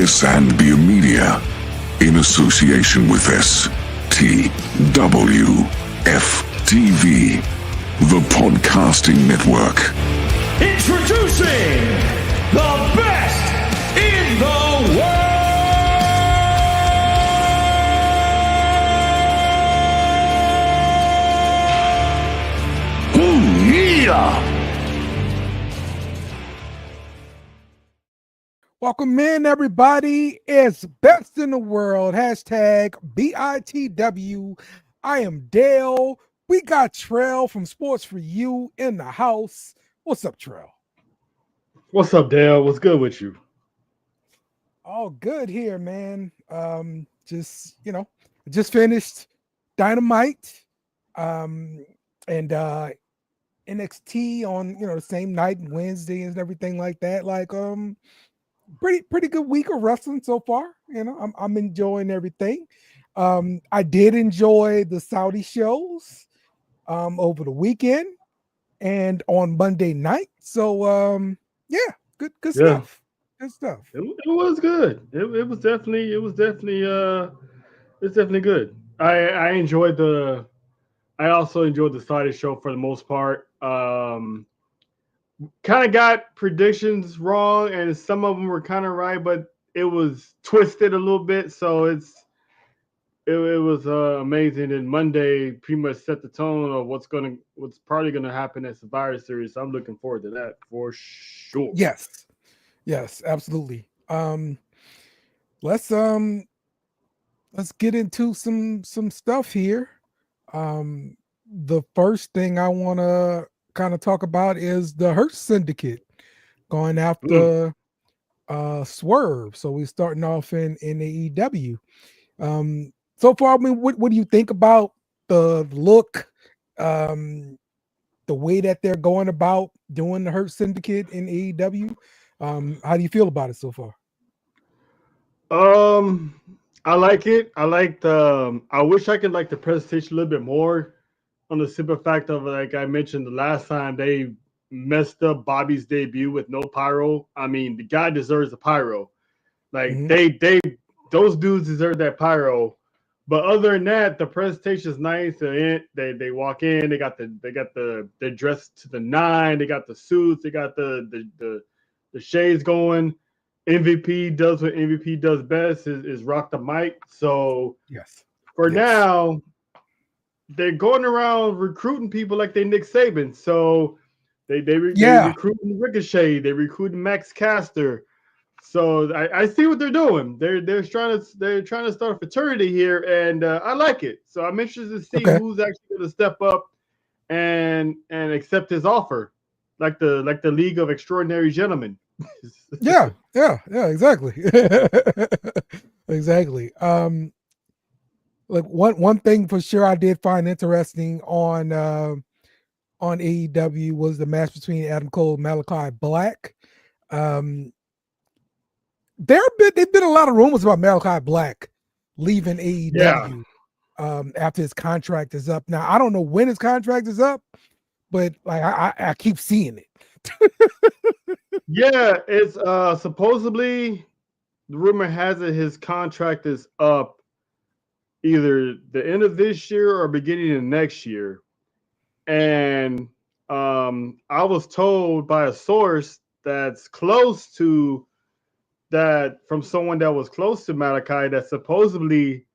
Zambia Media, in association with STWF-TV, the podcasting network. Introducing the best in the world! Ooh, yeah! Welcome in, everybody. It's best in the world. Hashtag BITW. I am Dale. We got Trell from Sports for You in the house. What's up, Trell? What's up, Dale? What's good with you? All good here, man. Just finished Dynamite, and NXT on the same night, Wednesday and everything like that. Like pretty good week of wrestling so far. I'm enjoying everything. I did enjoy the Saudi shows over the weekend and on Monday night. So yeah, good stuff. Good stuff. It was good. It was definitely good. I also enjoyed the Saudi show for the most part. Kind of got predictions wrong, and some of them were kind of right, but it was twisted a little bit. So it was amazing. And Monday pretty much set the tone of what's probably gonna happen at Survivor Series. So I'm looking forward to that for sure. Yes, absolutely. Let's get into some stuff here. The first thing I want to kind of talk about is the Hurt Syndicate going after Swerve. So we're starting off in AEW. So far, I mean, what do you think about the look, the way that they're going about doing the Hurt Syndicate in AEW? How do you feel about it so far? I like it. I like I wish I could like the presentation a little bit more, on the simple fact of, like I mentioned the last time, they messed up Bobby's debut with no pyro. I mean, the guy deserves the pyro. Like those dudes deserve that pyro. But other than that, the presentation is nice. They walk in, they're dressed to the nine, they got the suits, they got the shades going. MVP does what MVP does best, is rock the mic. So yes, now they're going around recruiting people like they Nick Saban. So they recruiting Ricochet, they recruiting Max Caster. So I see what they're doing. They're trying to start a fraternity here, and I like it. So I'm interested to see who's actually going to step up and accept his offer, like the League of Extraordinary Gentlemen. Yeah, exactly. Exactly. Like one thing for sure I did find interesting on AEW was the match between Adam Cole and Malachi Black. There've been a lot of rumors about Malachi Black leaving AEW after his contract is up. Now I don't know when his contract is up, but like I keep seeing it. Yeah, it's supposedly, the rumor has it his contract is up either the end of this year or beginning of next year. And I was told by a source that's close to that, from someone that was close to Malachi, that supposedly,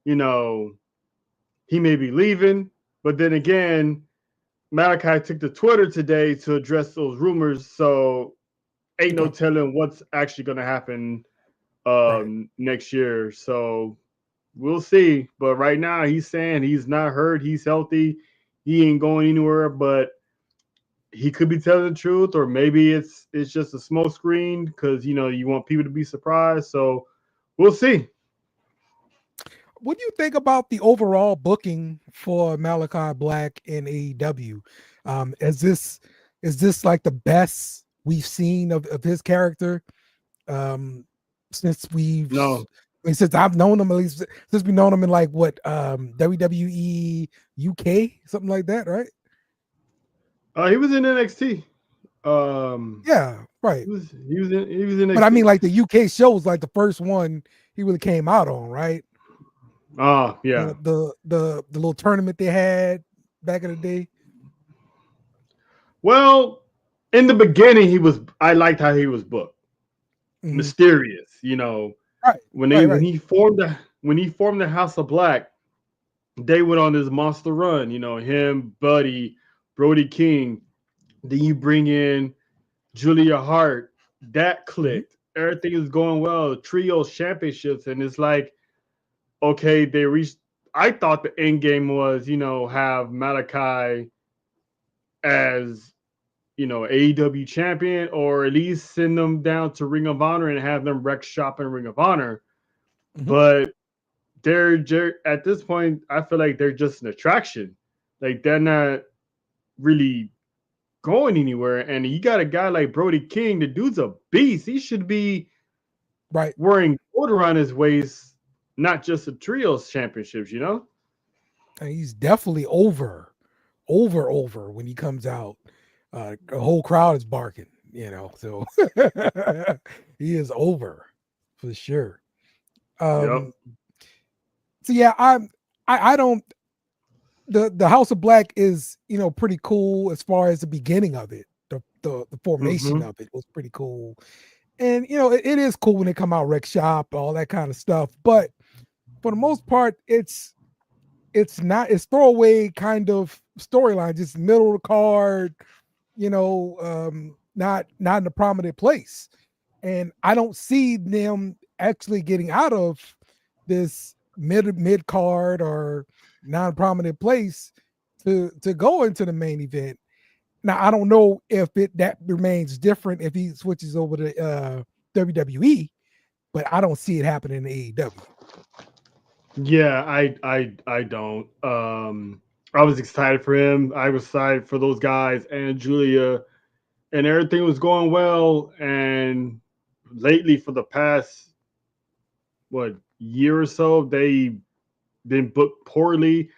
he may be leaving. But then again, Malachi took to Twitter today to address those rumors. So ain't no telling what's actually going to happen next year. So we'll see. But right now he's saying he's not hurt. He's healthy. He ain't going anywhere, but he could be telling the truth, or maybe it's just a smoke screen because, you want people to be surprised. So we'll see. What do you think about the overall booking for Malachi Black in AEW? Is this like the best we've seen of his character since since I've known him, at least since we've known him in like what WWE UK, something like that, right? He was in NXT. Yeah, right. He was in But I mean, like the UK show was like the first one he really came out on, right? Yeah. The little tournament they had back in the day. Well, in the beginning, I liked how he was booked. Mhm. Mysterious, you know. Right, When right. he formed the House of Black, they went on this monster run, you know, him, Buddy, Brody King. Then you bring in Julia Hart, that Mhm. clicked. Everything is going well. Trios championships, and it's like, okay, they reached. I thought the end game was, you know, have Malachi as, you know, AEW champion, or at least send them down to Ring of Honor and have them wreck shop in Ring of Honor. Mhm. But they're at this point, I feel like they're just an attraction. Like they're not really going anywhere. And you got a guy like Brody King, the dude's a beast. He should be Right. wearing gold around his waist, not just the trios championships, you know? And he's definitely over when he comes out. The whole crowd is barking, you know. So he is over for sure. Yep. So yeah, I don't the House of Black is, you know, pretty cool as far as the beginning of it. The formation Mm-hmm. of it was pretty cool. And you know, it is cool when they come out wreck shop, all that kind of stuff. But for the most part, it's throwaway kind of storyline, just middle of the card, you know, not in a prominent place. And I don't see them actually getting out of this mid card or non-prominent place to go into the main event. Now I don't know if that remains different if he switches over to WWE, but I don't see it happening in AEW. Yeah, I don't. I was excited for him. I was excited for those guys and Julia, and everything was going well. And lately, for the past year or so, they been booked poorly.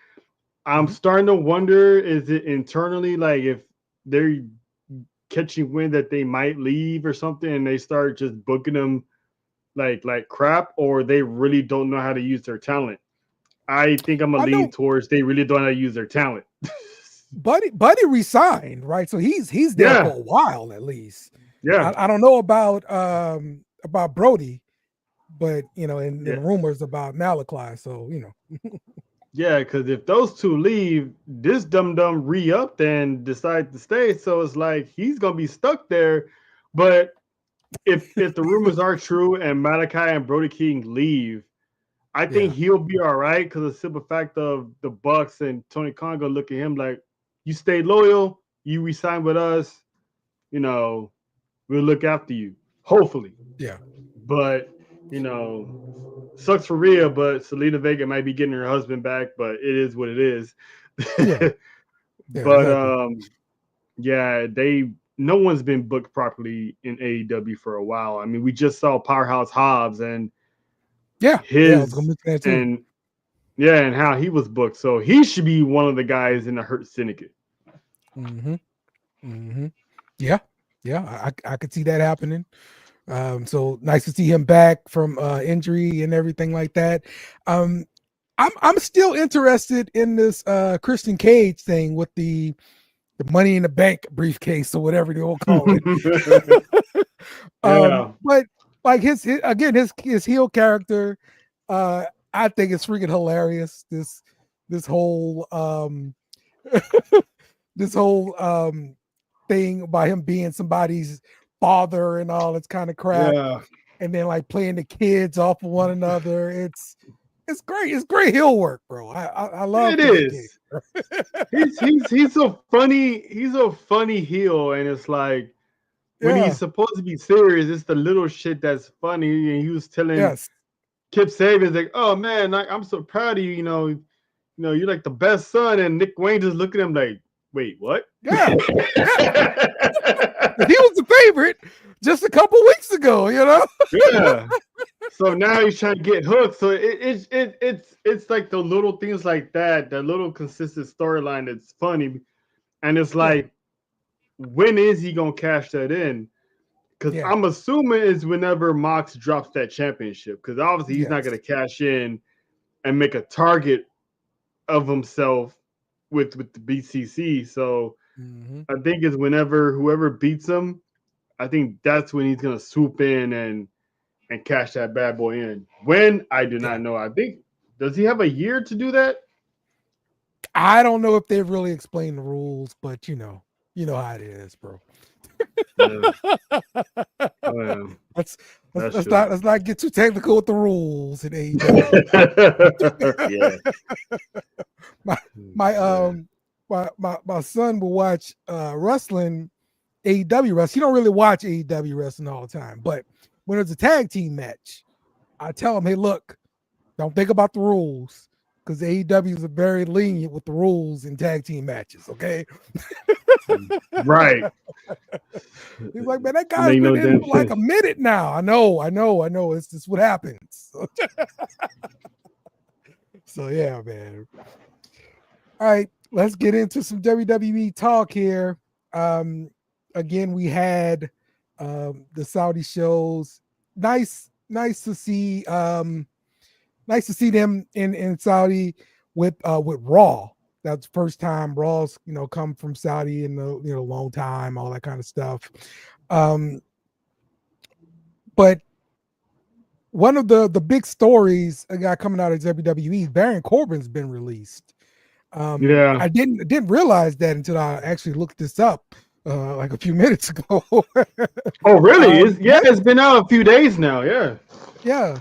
I'm Mhm. starting to wonder, is it internally, like if they're catching wind that they might leave or something, and they start just booking them like crap, or they really don't know how to use their talent. I think I'm gonna I lean know towards they really don't know how to use their talent. Buddy resigned, right? So he's there Yeah, for a while at least. yeah, I don't know about Brody, but you know, yeah, and rumors about Malachi. So you know, yeah. Because if those two leave, this dum dum re upped and decide to stay. So it's like he's gonna be stuck there. But if the rumors are true and Malachi and Brody King leave, I think yeah, he'll be all right because the simple fact of the Bucks and Tony Khan gonna look at him like, you stay loyal, you resign with us, you know, we'll look after you. Hopefully. yeah, But, you know, sucks for Rhea, but Selena Vega might be getting her husband back, but it is what it is. yeah, yeah, But exactly. yeah, no one's been booked properly in AEW for a while. I mean, we just saw Powerhouse Hobbs and Yeah, I was gonna his mention that too. and yeah, and how he was booked. So he should be one of the guys in the Hurt Syndicate. Mm-hmm. Mm-hmm. Yeah, yeah, I could see that happening. So nice to see him back from injury and everything like that. Um, I'm still interested in this Christian Cage thing with the Money in the Bank briefcase or whatever they all call it. Yeah. But like his heel character, I think it's freaking hilarious. This whole this whole thing about him being somebody's father and all this kind of crap, Yeah. and then like playing the kids off of one another. It's great. It's great heel work, bro. I love It Christian Cage. is. He's a funny heel, and it's like when he's Yeah. supposed to be serious, it's the little shit that's funny. And he was telling Yes. Kip Sabian's like, "Oh man, I'm so proud of you. You're like the best son." And Nick Wayne just look at him like, "Wait, what?" Yeah. Yeah. He was the favorite just a couple weeks ago, you know? Yeah. So now he's trying to get hooked. So it's like the little things like that, little consistent storyline that's funny, and it's Yeah. like when is he gonna cash that in? Because Yeah. I'm assuming it's whenever Mox drops that championship. Because obviously he's not gonna cash in and make a target of himself with the BCC. So I think it's whenever whoever beats him, I think that's when he's gonna swoop in and cash that bad boy in. When I do not know. I think does he have a year to do that? I don't know if they've really explained the rules, but you know how it is, bro. Yeah. Oh, yeah. Let's not get too technical with the rules in AEW. my son will watch wrestling, AEW wrestling. He don't really watch AEW wrestling all the time, but when it's a tag team match, I tell him, hey, look, don't think about the rules. Because AEW is very lenient with the rules in tag team matches, okay? Right. He's like, man, that guy's been in for like a minute now. I know. It's just what happens. So yeah, man. All right, let's get into some WWE talk here. Again, we had the Saudi shows. Nice to see. Nice to see them in Saudi with Raw. That's the first time Raw's come from Saudi in a long time, all that kind of stuff. But one of the big stories got coming out of WWE, Baron Corbin's been released. I didn't realize that until I actually looked this up like a few minutes ago. Oh, really? It's been out a few days now. Yeah.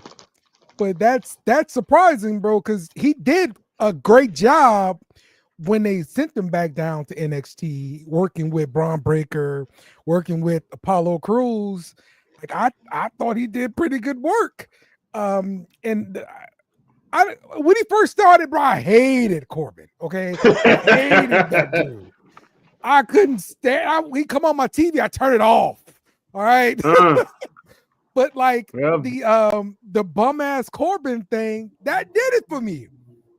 But that's surprising, bro, because he did a great job when they sent him back down to NXT, working with Braun Breaker, working with Apollo Crews. Like I thought he did pretty good work. And I when he first started, bro, I hated Corbin. Okay, I hated that dude. I couldn't stand. He come on my TV, I turn it off. All right. But like the bum ass Corbin thing, that did it for me.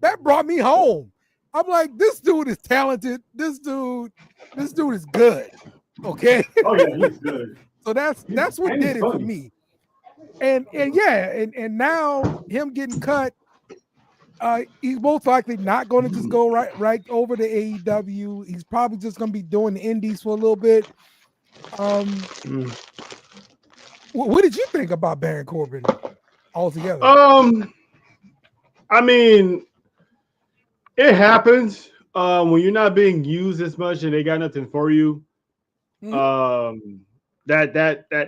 That brought me home. I'm like, this dude is talented. This dude is good. Okay. Oh yeah, he's good. So that's what did it for me. And now him getting cut, he's most likely not going to just go right over to AEW. He's probably just going to be doing the indies for a little bit. What did you think about Baron Corbin altogether? I mean, it happens when you're not being used as much and they got nothing for you. That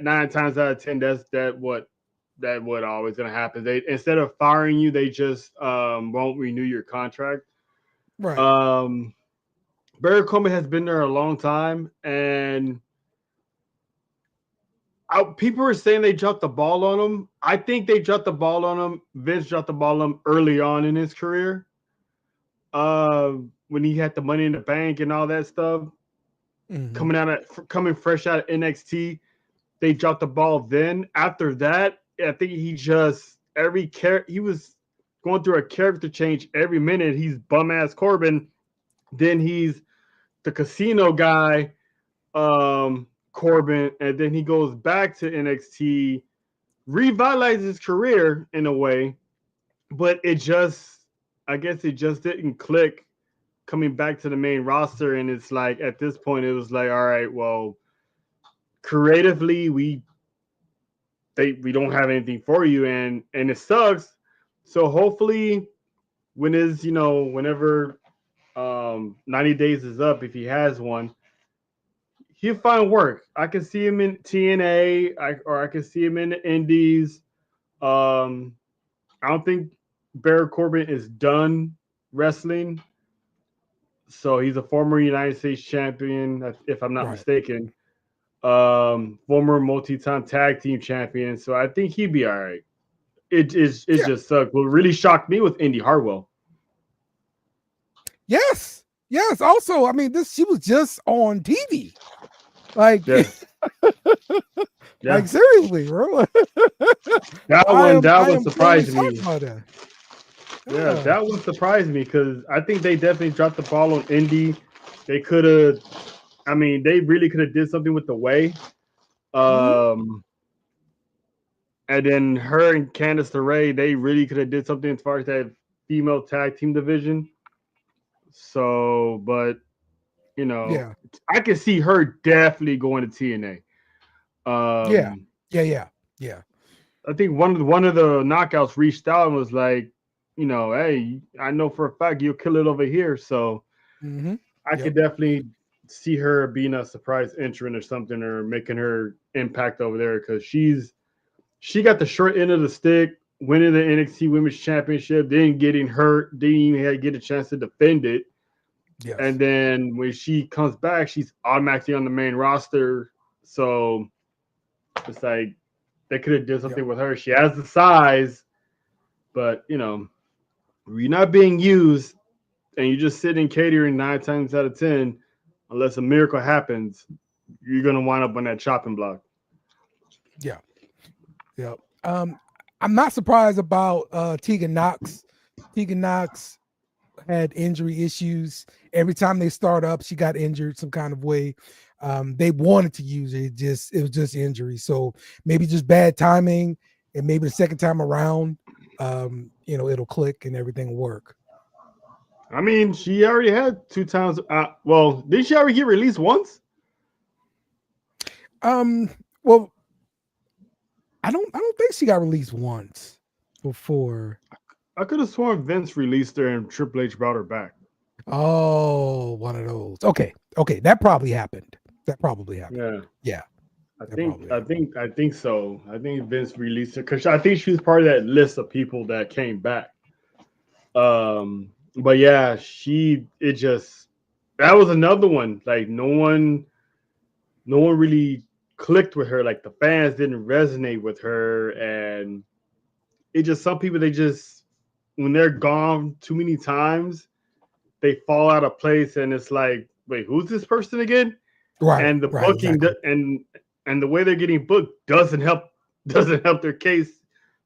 9 times out of 10, that's what always gonna happen. They instead of firing you, they just won't renew your contract. Right. Baron Corbin has been there a long time, and people are saying they dropped the ball on him. I think they dropped the ball on him. Vince dropped the ball on him early on in his career. When he had the Money in the Bank and all that stuff, coming fresh out of NXT, they dropped the ball then. After that, I think he was going through a character change every minute. He's bum ass Corbin, then he's the casino guy, Corbin, and then he goes back to NXT, revitalizes his career in a way, but I guess it just didn't click coming back to the main roster. And it's like, at this point, it was like, all right, well, creatively, we don't have anything for you, and it sucks. So hopefully whenever 90 days is up, if he has one, he'll find work. I can see him in TNA, or I can see him in the Indies. I don't think Baron Corbin is done wrestling. So he's a former United States champion, if I'm not mistaken. Former multi-time tag team champion. So I think he'd be all right. It just sucked. What really shocked me was Indy Hartwell. Yes. Also, I mean, she was just on TV. Like, like seriously, bro. that one surprised me. Yeah, that one surprised me because I think they definitely dropped the ball on Indy. They could have. I mean, they really could have did something with the way. And then her and Candice LeRae, they really could have did something as far as that female tag team division. So, but you know, Yeah. I can see her definitely going to TNA. Yeah. I think one of the knockouts reached out and was like, you know, hey, I know for a fact you'll kill it over here. So I could definitely see her being a surprise entrant or something, or making her impact over there, because she got the short end of the stick, winning the NXT Women's Championship, then getting hurt, didn't even get a chance to defend it. Yes. And then when she comes back, she's automatically on the main roster. So it's like they could have did something with her. She has the size, but you know, you're not being used, and you just sit in catering 9 times out of 10, unless a miracle happens, you're gonna wind up on that chopping block. Yeah. I'm not surprised about Tegan Knox. Tegan Knox had injury issues. Every time they start up, she got injured some kind of way. They wanted to use it, it was just injury. So maybe just bad timing, and maybe the second time around, it'll click and everything will work. I mean, she already had 2 times. Well, did she already get released once? Well, I don't think she got released once before. I could have sworn Vince released her and Triple H brought her back. Oh, one of those. Okay, that probably happened. Yeah. I think so. I think Vince released her because I think she was part of that list of people that came back. But yeah, that was another one. Like no one really clicked with her. Like the fans didn't resonate with her, and it just, some people, they just, when they're gone too many times, they fall out of place, and it's like, wait, who's this person again? Right. And the booking exactly. and the way they're getting booked doesn't help their case,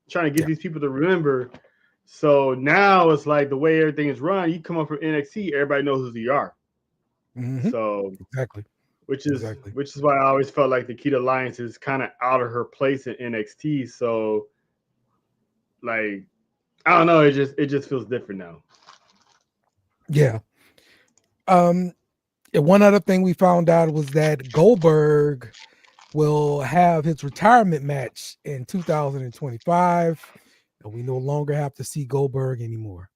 trying to get these people to remember. So now it's like the way everything is run, you come up from NXT, everybody knows who you are. So exactly. Which is why I always felt like the Nikita Lyons is kind of out of her place in NXT. So like, I don't know, it just feels different now. Yeah. One other thing we found out was that Goldberg will have his retirement match in 2025, and we no longer have to see Goldberg anymore.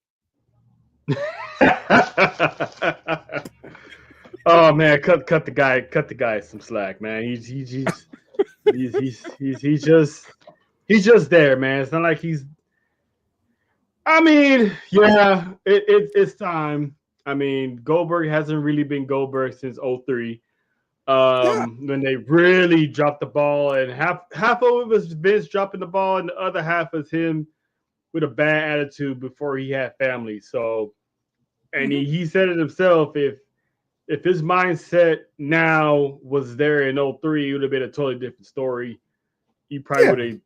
Oh man, cut the guy some slack, man. He's just there, man. It's not like he's. I mean, yeah, it's time. I mean, Goldberg hasn't really been Goldberg since 03. When they really dropped the ball, and half of it was Vince dropping the ball, and the other half was him with a bad attitude before he had family. So, and he said it himself, if his mindset now was there in 03, it would have been a totally different story. He probably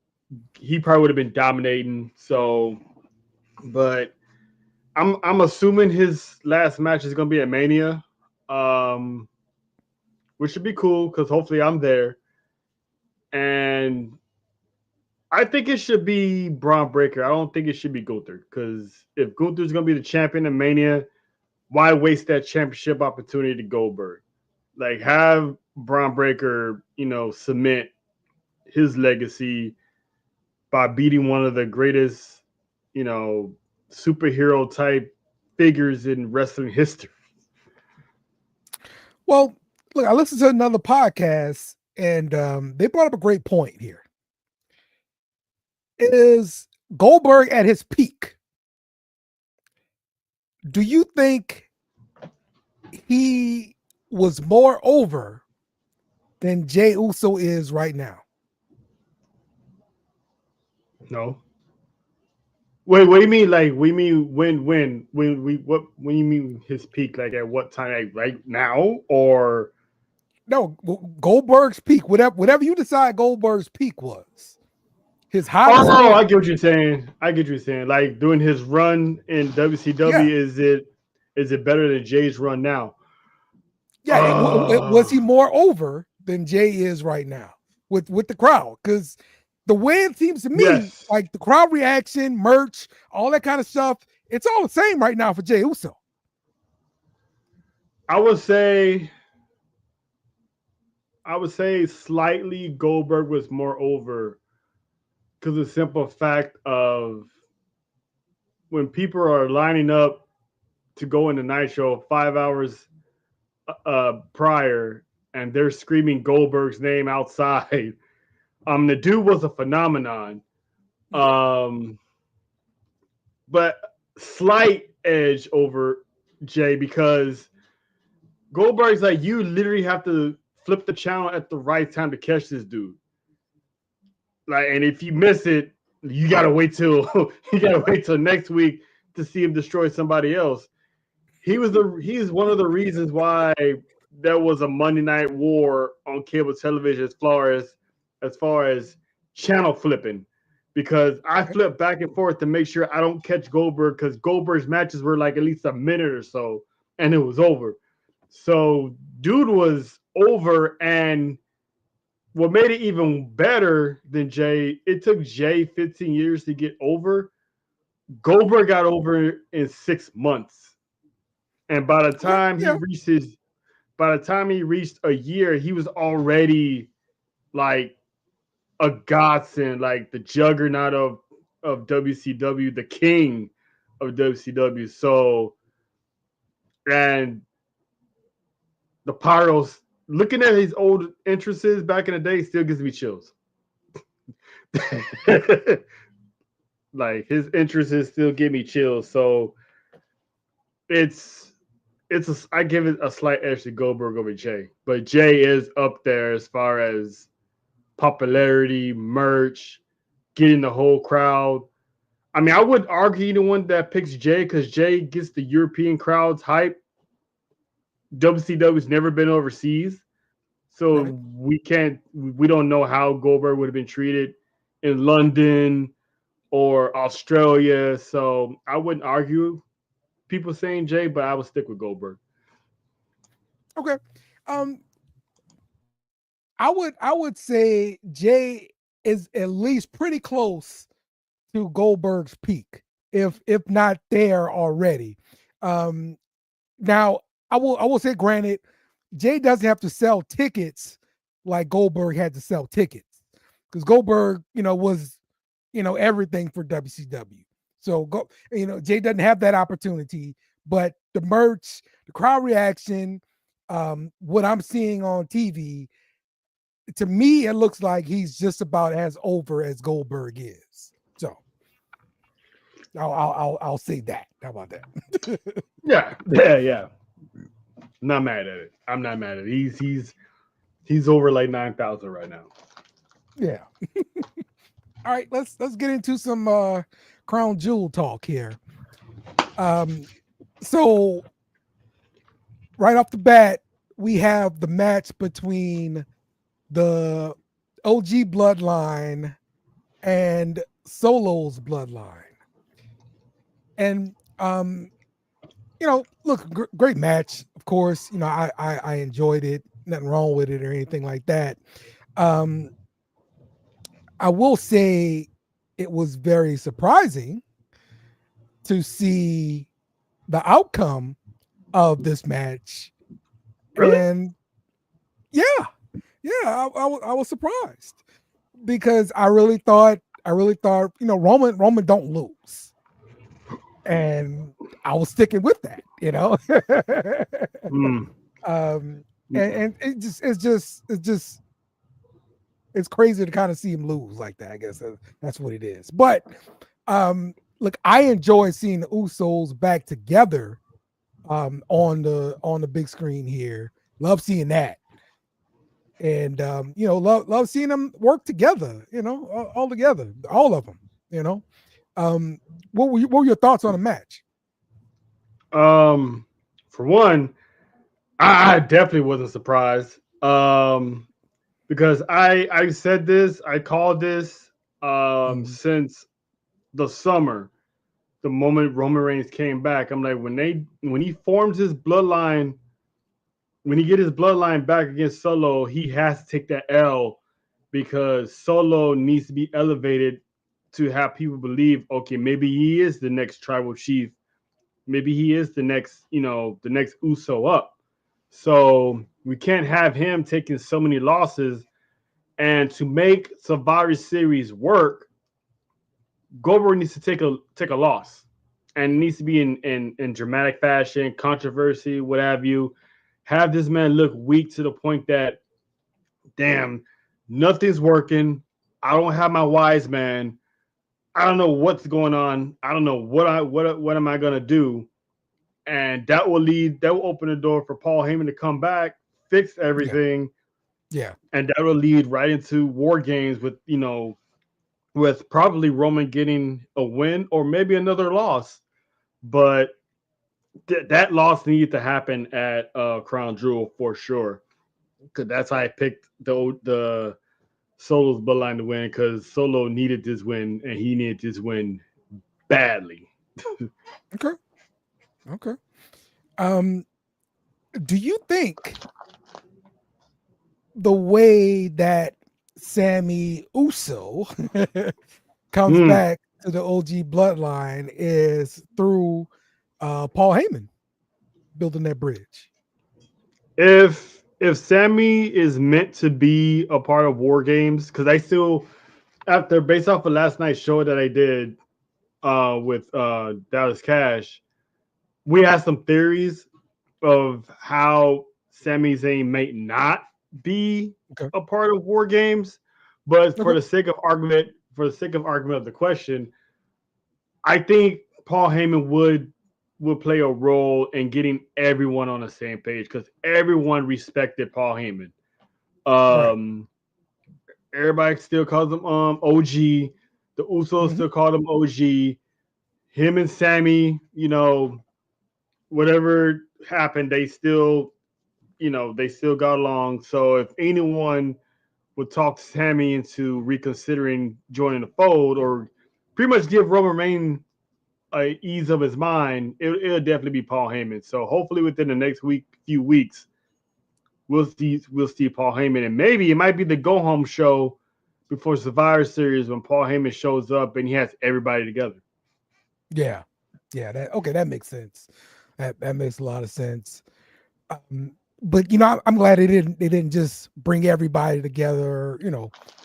would have been dominating. So, but I'm assuming his last match is going to be at Mania, which should be cool because hopefully I'm there. And I think it should be Braun Breaker. I don't think it should be Gunther, because if Gunther's going to be the champion in Mania, why waste that championship opportunity to Goldberg? Like, have Braun Breaker, cement his legacy by beating one of the greatest, superhero type figures in wrestling history. Well, look, I listened to another podcast, and they brought up a great point here. Is Goldberg at his peak? Do you think he was more over than Jey Uso is right now? No. Wait, what do you mean? Like, we mean when you mean his peak? Like at what time? Like right now, or no? Goldberg's peak, whatever you decide Goldberg's peak was. His highest. Oh, I get what you're saying. Like doing his run in WCW, is it better than Jay's run now? Yeah, was he more over than Jay is right now with the crowd? Because the way it seems to me, Yes. like the crowd reaction, merch, all that kind of stuff, it's all the same right now for Jay Uso. I would say slightly Goldberg was more over because the simple fact of when people are lining up to go in the Nitro 5 hours prior and they're screaming Goldberg's name outside. The dude was a phenomenon. But slight edge over Jay because Goldberg's like, you literally have to flip the channel at the right time to catch this dude. Like, and if you miss it, you gotta wait till next week to see him destroy somebody else. He's one of the reasons why there was a Monday Night War on cable television as far as channel flipping. Because I flip back and forth to make sure I don't catch Goldberg because Goldberg's matches were like at least a minute or so, and it was over. So dude was over, and what made it even better than Jay, it took Jay 15 years to get over. Goldberg got over in 6 months. And by the time he reached a year, he was already like a godsend, like the juggernaut of WCW, the king of WCW. So, and the Pyros, looking at his old entrances back in the day, still gives me chills. Like his entrances still give me chills. So I give it a slight edge to Goldberg over Jay, but Jay is up there as far as popularity, merch, getting the whole crowd. I mean, I would argue anyone that picks Jay because Jay gets the European crowds hype. WCW's never been overseas, so Right. we don't know how Goldberg would have been treated in London or Australia. So I wouldn't argue people saying Jay, but I would stick with Goldberg. Okay. Um, I would say Jay is at least pretty close to Goldberg's peak, if not there already. Um, now I will say, granted, Jay doesn't have to sell tickets like Goldberg had to sell tickets because Goldberg, was everything for WCW. So Jay doesn't have that opportunity, but the merch, the crowd reaction, what I'm seeing on TV, to me, it looks like he's just about as over as Goldberg is. So I'll say that. How about that? Yeah. Not mad at it. I'm not mad at it. He's over like 9,000 right now. Yeah. All right, let's get into some crown jewel talk here. So right off the bat, we have the match between the OG bloodline and Solo's bloodline. And look, great match, of course. I enjoyed it. Nothing wrong with it or anything like that. I will say it was very surprising to see the outcome of this match. Really? And yeah, I was surprised because I really thought, Roman don't lose. And I was sticking with that, and it's crazy to kind of see him lose like that. I guess that's what it is. But look, I enjoy seeing the Usos back together on the big screen here. Love seeing that. And love seeing them work together, all together, all of them, what were your thoughts on the match? For one, I definitely wasn't surprised. Because I said this, I called this since the summer, the moment Roman Reigns came back. I'm like, when he forms his bloodline when he get his bloodline back against Solo, he has to take that L because Solo needs to be elevated to have people believe, okay, maybe he is the next tribal chief. Maybe he is the next, the next Uso up. So we can't have him taking so many losses. And to make Survivor Series work, Goldberg needs to take a loss, and it needs to be in dramatic fashion, controversy, what have you. Have this man look weak to the point that, damn, nothing's working. I don't have my wise man. I don't know what's going on. I don't know what am I gonna do, and that will open the door for Paul Heyman to come back, fix everything. Yeah. And that will lead right into War Games with probably Roman getting a win or maybe another loss. But that loss needed to happen at Crown Jewel for sure. Because that's how I picked the Solo's bloodline to win, because Solo needed this win and he needed this win badly. Okay. Do you think the way that Sammy Uso comes back to the OG bloodline is through Paul Heyman building that bridge? If Sammy is meant to be a part of War Games, because I still, based off of last night's show that I did with Dallas Cash, we had some theories of how Sami Zayn may not be a part of War Games, but for the sake of argument of the question, I think Paul Heyman would play a role in getting everyone on the same page, because everyone respected Paul Heyman. Everybody still calls him OG. The Usos still call him OG. Him and Sammy, whatever happened, they still got along. So if anyone would talk Sammy into reconsidering joining the fold, or pretty much give Roman Reigns a ease of his mind, it'll definitely be Paul Heyman. So hopefully within the next few weeks, we'll see Paul Heyman, and maybe it might be the go home show before Survivor Series when Paul Heyman shows up and he has everybody together. Yeah. That makes sense. That makes a lot of sense. But I'm glad they didn't just bring everybody together,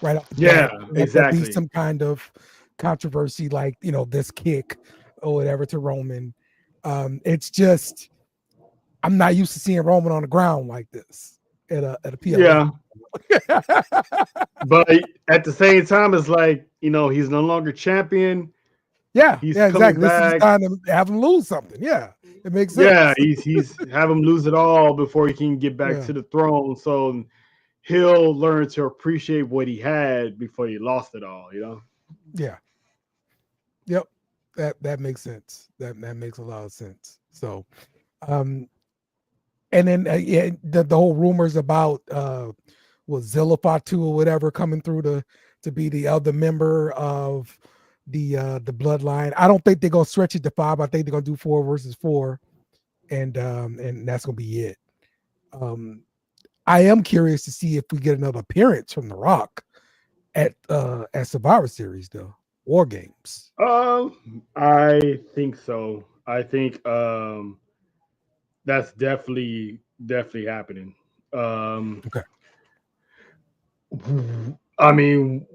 right off the bat. Exactly. Be some kind of controversy, like this kick or whatever to Roman. It's just, I'm not used to seeing Roman on the ground like this at a PLE. Yeah. But at the same time, it's like, he's no longer champion. Yeah, he's exactly. Back. This is time to have him lose something. Yeah, it makes sense. Yeah, he's have him lose it all before he can get back to the throne. So he'll learn to appreciate what he had before he lost it all. Yeah. Yep. That makes sense. That makes a lot of sense. So, and then the whole rumors about Zilla Fatu or whatever coming through to be the other member of the bloodline. I don't think they're gonna stretch it to 5. I think they're gonna do 4 versus 4, and that's gonna be it. I am curious to see if we get another appearance from The Rock at Survivor Series, though. War Games. I think so. I think that's definitely happening. Okay. I mean,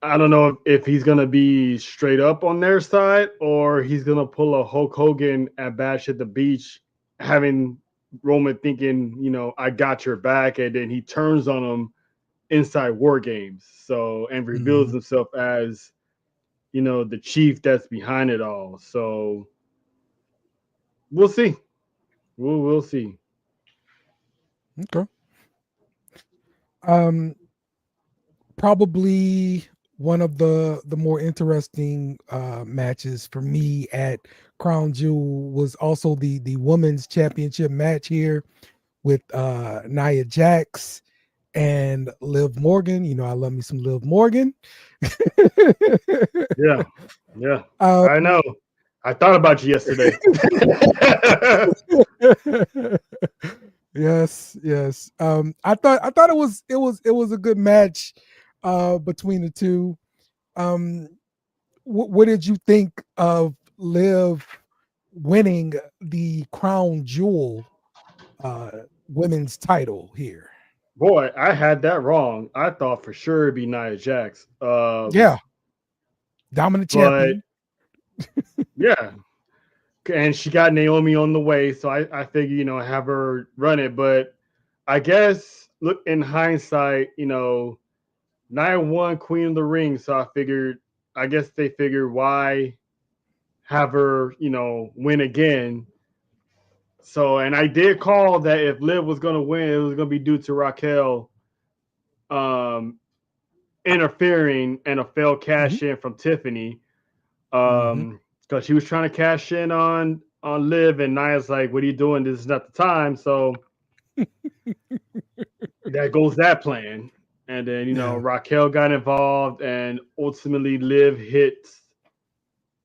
I don't know if he's gonna be straight up on their side, or he's gonna pull a Hulk Hogan at Bash at the Beach, having Roman thinking, I got your back, and then he turns on him inside War Games. So, and reveals himself as, the chief that's behind it all. So we'll see. We'll see. Okay. Probably one of the more interesting matches for me at Crown Jewel was also the women's championship match here with Nia Jax and Liv Morgan. I love me some Liv Morgan. Yeah. I know. I thought about you yesterday. Yes, yes. I thought it was a good match between the two. Um what did you think of Liv winning the crown jewel uh women's title here? Boy, I had that wrong. I thought for sure it'd be Nia Jax. Yeah, dominant But champion. yeah, and she got Naomi on the way, so I figured have her run it. But I guess look in hindsight, Nia won Queen of the Ring, so I guess they figured why have her win again. So and I did call that if Liv was going to win, it was going to be due to Raquel um interfering and a failed Mhm, cash in from Tiffany. mhm. Because she was trying to cash in on Liv, and Nia's like, "What are you doing? This is not the time." So that goes that plan. And then Yeah, Raquel got involved, and ultimately Liv hits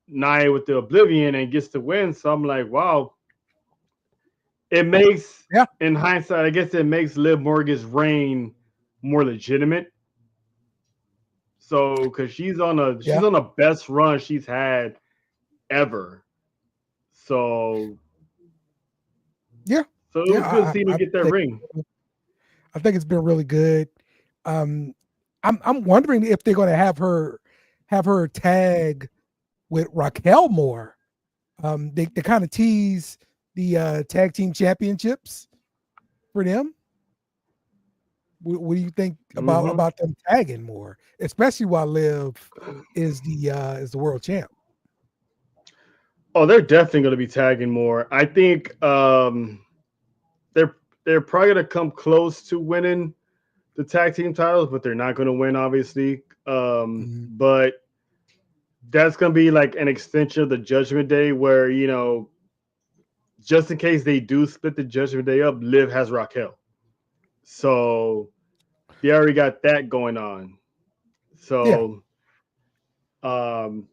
Nia with the Oblivion and gets the win. So I'm like, wow, it makes yeah, in hindsight, I guess it makes Liv Morgan's reign more legitimate. So because she's yeah, on the best run she's had ever. So yeah, so it yeah. was good I, seeing I, her I get that think ring. I think it's been really good. Um, I'm wondering if they're going to have her tag with Raquel more. They kind of tease the tag team championships for them. What do you think about Hmm. them tagging more, especially while Liv is the world champ? Oh, they're definitely going to be tagging more. I think they're they're probably going to come close to winning the tag team titles, but they're not going to win, obviously. Mhm. But that's going to be like an extension of the Judgment Day, where just in case they do split the Judgment Day up, Liv has Raquel, so they already got that going on. Yeah, So um,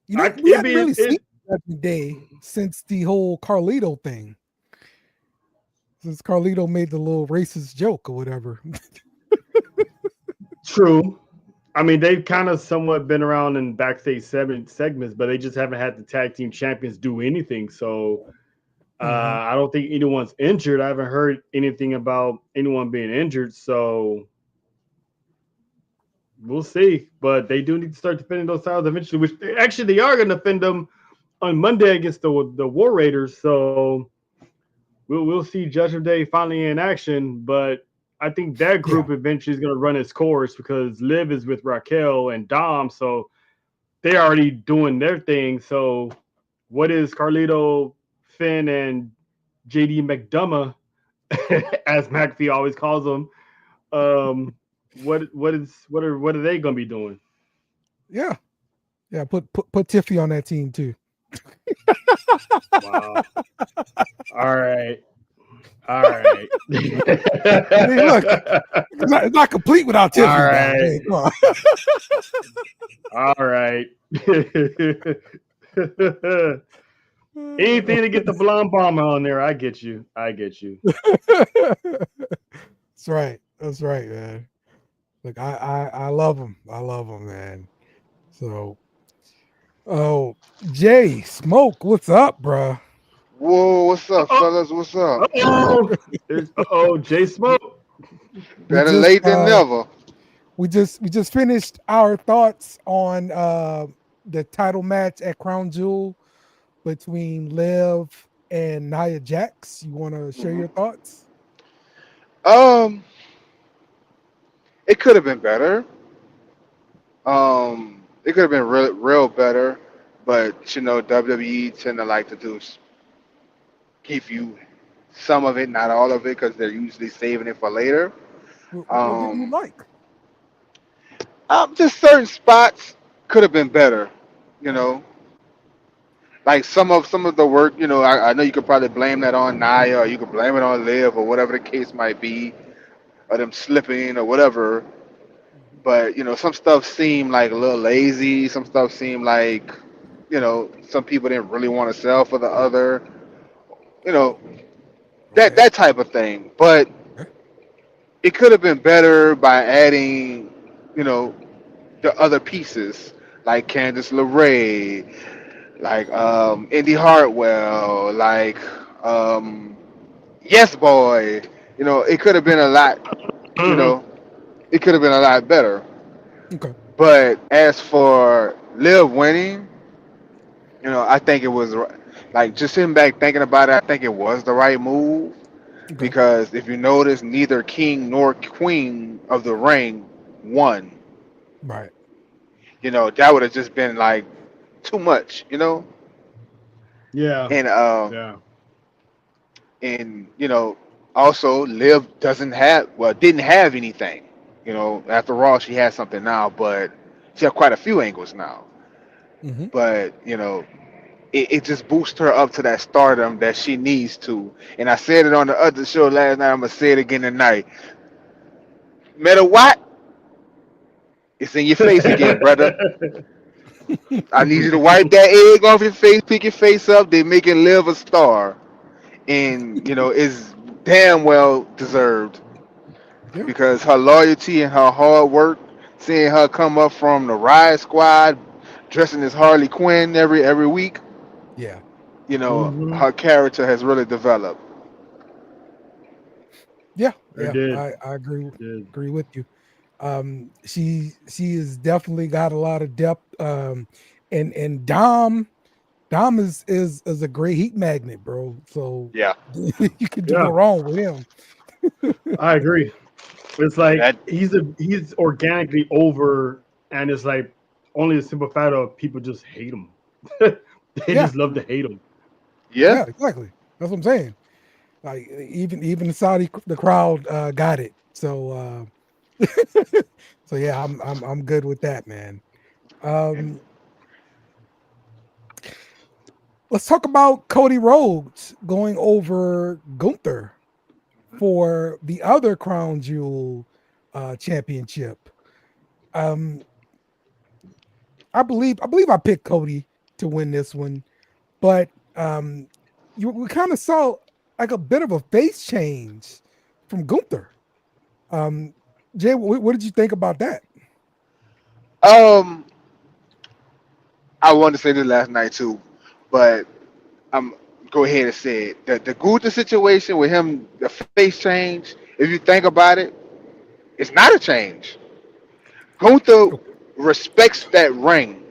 we it'd hadn't be really seen it. Judgment Day since the whole Carlito thing. Since Carlito made the little racist joke or whatever. True. I mean, they've kind of somewhat been around in backstage segments, but they just haven't had the tag team champions do anything. So Hmm. I don't think anyone's injured. I haven't heard anything about anyone being injured. So we'll see. But they do need to start defending those titles eventually, which they are going to defend them on Monday against the War Raiders. So we'll see Judgment Day finally in action. But I think that Yeah, group eventually is going to run its course because Liv is with Raquel and Dom. So they're already doing their thing. So what is Carlito, Finn, and JD McDonough, as McAfee always calls them? Um, what are they gonna be doing? yeah, yeah. Put Tiffy on that team too. Wow. All right. All right. I mean, look, it's not complete without All Tiffy now. I right. mean, come on. All right. Anything to get the blonde bomber on there, I get you. I get you. That's right. That's right, man. Look, I love him. I love him, man. So, oh, Jay Smoke, what's up, bruh? Whoa, what's up, Uh fellas? What's up? oh. Uh oh. Jay Smoke. We Better just late than never. we just finished our thoughts on the title match at Crown Jewel between Liv and Nia Jax. You want to share hmm your thoughts? Um, it could have been better. It could have been real better, but WWE tend to like to give you some of it, not all of it, because they're usually saving it for later. What didn't you Um, like? just certain spots could have been better. You know, like some of the work. I know you could probably blame that on Nia, or you could blame it on Liv, or whatever the case might be, or them slipping or whatever. But some stuff seemed like a little lazy. Some stuff seemed like some people didn't really want to sell for the other. You know, that type of thing. But Okay. it could have been better by adding, you know, the other pieces like Candice LeRae, like Indy Hartwell, like um, Yes Boy. You know, it could have been a lot. You Mhm. know, it could have been a lot better. Okay. But as for Liv winning, you know, I think it was like just sitting back thinking about it. I think it was the right move Okay. because if you notice, neither king nor queen of the ring won. Right. You know, that would have just been like too much. You know, Yeah. and Yeah. you know, also Liv doesn't have didn't have anything. You know, after all, she has something now, but she has quite a few angles now. Mm-hmm. But you know, it just boosts her up to that stardom that she needs to. And I said it on the other show last night. I'm gonna say it again tonight. Matter what, it's in your face again, brother. I need you to wipe that egg off your face, pick your face up. They make it Live a star, and you know it's damn well deserved Yeah. because her loyalty and her hard work. Seeing her come up from the Riot Squad, dressing as Harley Quinn every week, Yeah. you know, hmm her character has really developed. Yeah. I Yeah. did. I agree. Did. Agree with you. She has definitely got a lot of depth. And Dom is a great heat magnet, bro. So Yeah, you can do no Yeah, wrong with him. I agree. It's yeah, like that he's organically over, and it's like only a simple fact of people just hate him. They Yeah. just love to hate him. yeah. Yeah. Exactly. That's what I'm saying. Like even the Saudi the crowd got it. So so yeah, I'm good with that, man. And Um, let's talk about Cody Rhodes going over Gunther for the other Crown Jewel championship. Um, I believe I picked Cody to win this one, but we kind of saw like a bit of a face change from Gunther. Um, Jay, what did you think about that? um, I wanted to say this last night too, but I'm go ahead and say it. The Gunther situation with him, the face change. If you think about it, it's not a change. Gunther respects that ring,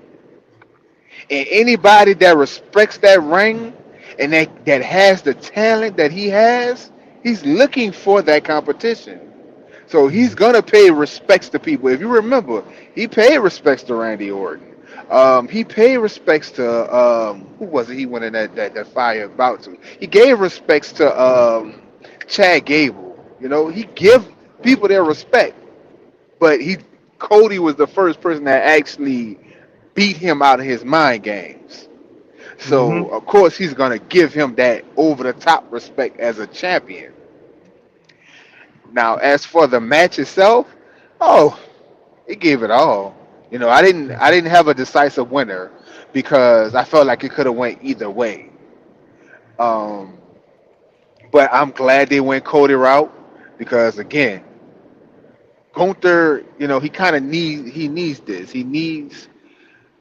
and anybody that respects that ring and that has the talent that he has, he's looking for that competition. So he's Mhm. gonna pay respects to people. If you remember, he paid respects to Randy Orton. He paid respects to who was it? He went in that fire about to. He gave respects to Chad Gable. You know, he give people their respect. But Cody was the first person that actually beat him out of his mind games. So hmm of course he's gonna give him that over the top respect as a champion. Now as for the match itself, oh, it gave it all. You know, I didn't have a decisive winner because I felt like it could have went either way. Um, but I'm glad they went Cody route because again, Gunther, you know, he needs this. He needs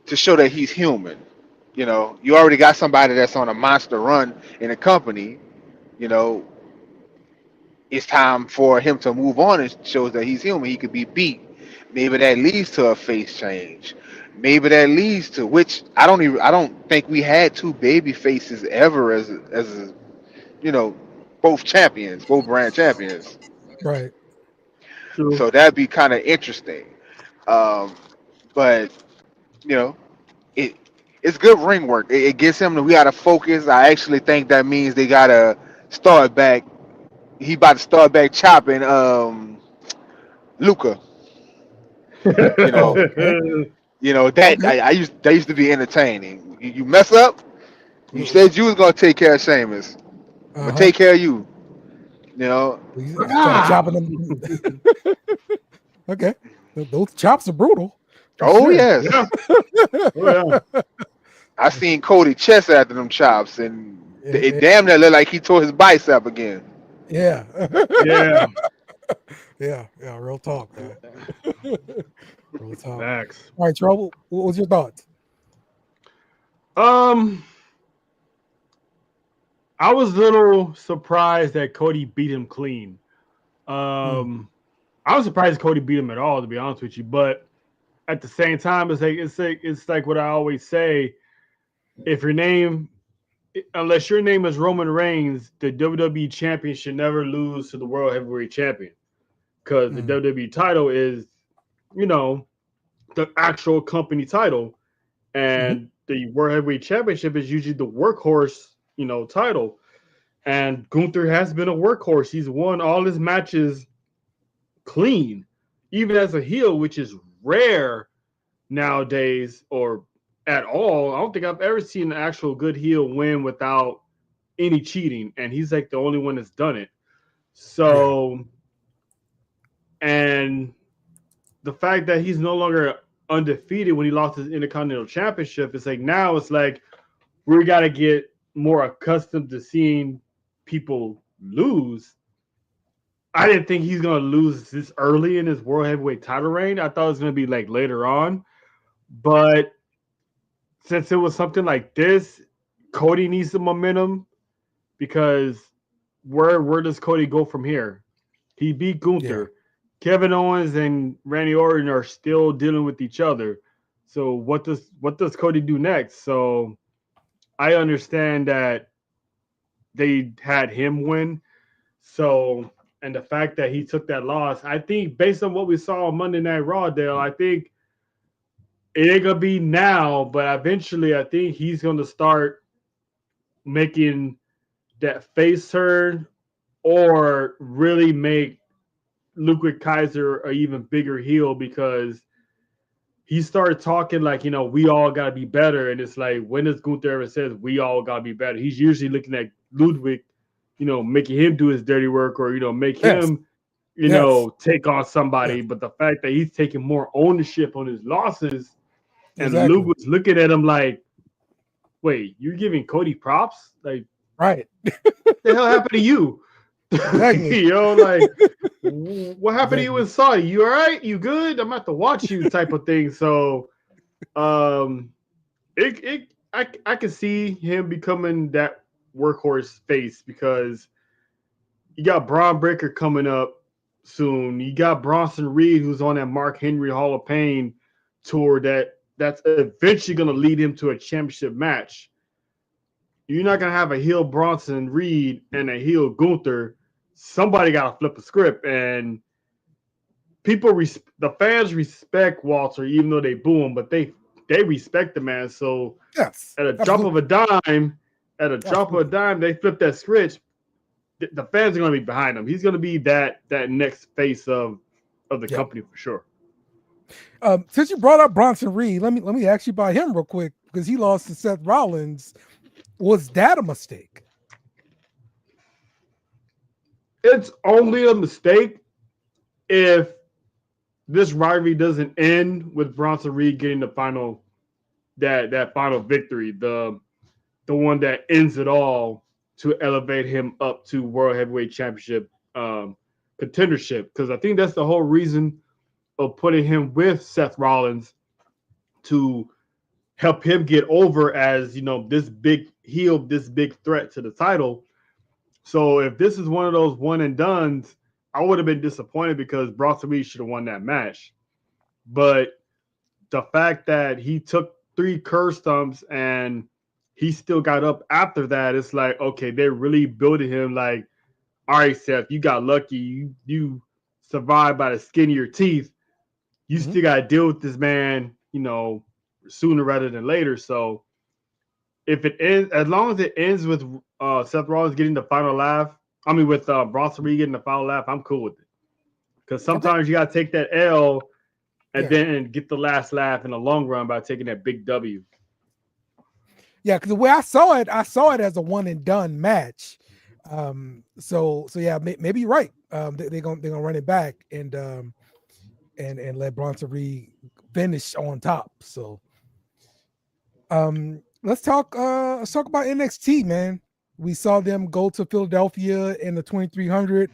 to show that he's human. You know, you already got somebody that's on a monster run in a company. You know, it's time for him to move on and shows that he's human. He could be beat. Maybe that leads to a face change. Maybe that leads to which I don't think we had two baby faces ever as you know both champions, both brand champions. Right. True. So that'd be kind of interesting. Um, but you know it it's good ring work. It gets him to we gotta focus. I actually think that means they gotta start back. He about to start back chopping Luca. You know, Oh, okay. that Okay. that used to be entertaining. You mess up. You Uh said you was gonna take care of Sheamus. I'm gonna huh. take care of you. You know. Start Ah! chopping them. Okay. Those chops are brutal for Oh sure. yes, Yeah. Oh yeah. I seen Cody chest after them chops, and it Eh, damn near looked like he tore his bicep again. Yeah. Yeah, Yeah. Real talk, man. Real talk. facts. All right, Trouble. What was your thoughts? Um, I was a little surprised that Cody beat him clean. Um, I was surprised Cody beat him at all, to be honest with you. But at the same time, it's like what I always say: if your name, unless your name is Roman Reigns, the WWE champion should never lose to the World Heavyweight Champion, because the WWE title is, you know, the actual company title, and the World Heavyweight Championship is usually the workhorse, title. And Gunther has been a workhorse. He's won all his matches clean, even as a heel, which is rare nowadays or at all. I don't think I've ever seen an actual good heel win without any cheating, and he's like the only one that's done it. So, and the fact that he's no longer undefeated when he lost his Intercontinental Championship, it's like now it's like we got to get more accustomed to seeing people lose. I didn't think he's going to lose this early in his World Heavyweight title reign. I thought it was going to be like later on. But since it was something like this, Cody needs the momentum, because where does Cody go from here? He beat Gunther. Kevin Owens and Randy Orton are still dealing with each other. So what does Cody do next? So I understand that they had him win. So, and the fact that he took that loss, I think based on what we saw on Monday Night Raw, Dale, I think it ain't gonna be now, but eventually I think he's gonna start making that face turn, or really make Ludwig Kaiser an even bigger heel, because he started talking like, we all got to be better. And it's like, when does Gunther ever says we all got to be better? He's usually looking at Ludwig, making him do his dirty work, or, make him, take on somebody. But the fact that he's taking more ownership on his losses, and Luke was looking at him like, wait, you're giving Cody props? Like, right. What the hell happened to you? Exactly. Like, what happened to you in Saudi? You all right? You good? I'm about to watch you, type of thing. So, I can see him becoming that workhorse face, because you got Braun Breaker coming up soon. You got Bronson Reed, who's on that Mark Henry Hall of Fame tour that's eventually going to lead him to a championship match. You're not going to have a heel Bronson Reed and a heel Gunther. Somebody got to flip a script, and the fans respect Walter, even though they boo him, but they respect the man. So at a drop of a dime, they flip that switch. The fans are going to be behind him. He's going to be that next face of the company for sure. Since you brought up Bronson Reed, let me ask you about him real quick, because he lost to Seth Rollins. Was that a mistake? It's only a mistake if this rivalry doesn't end with Bronson Reed getting the final final victory, the one that ends it all, to elevate him up to World Heavyweight Championship contendership. Because I think that's the whole reason of putting him with Seth Rollins, to help him get over as, this big heel, this big threat to the title. So if this is one of those one and dones, I would have been disappointed, because Bronson Reed should have won that match. But the fact that he took 3 curse stumps and he still got up after that, it's like, okay, they're really building him like, all right, Seth, you got lucky. You survived by the skin of your teeth. You still got to deal with this man, sooner rather than later. So if it ends, as long as it ends with Seth Rollins getting the final laugh, with Bronson Reed getting the final laugh, I'm cool with it. Because sometimes you got to take that L and then get the last laugh in the long run by taking that big W. Yeah, because the way I saw it as a one and done match. So yeah, maybe you're right. They're gonna run it back and let Bronson Reed finish on top. So let's talk about NXT, man. we saw them go to Philadelphia in the 2300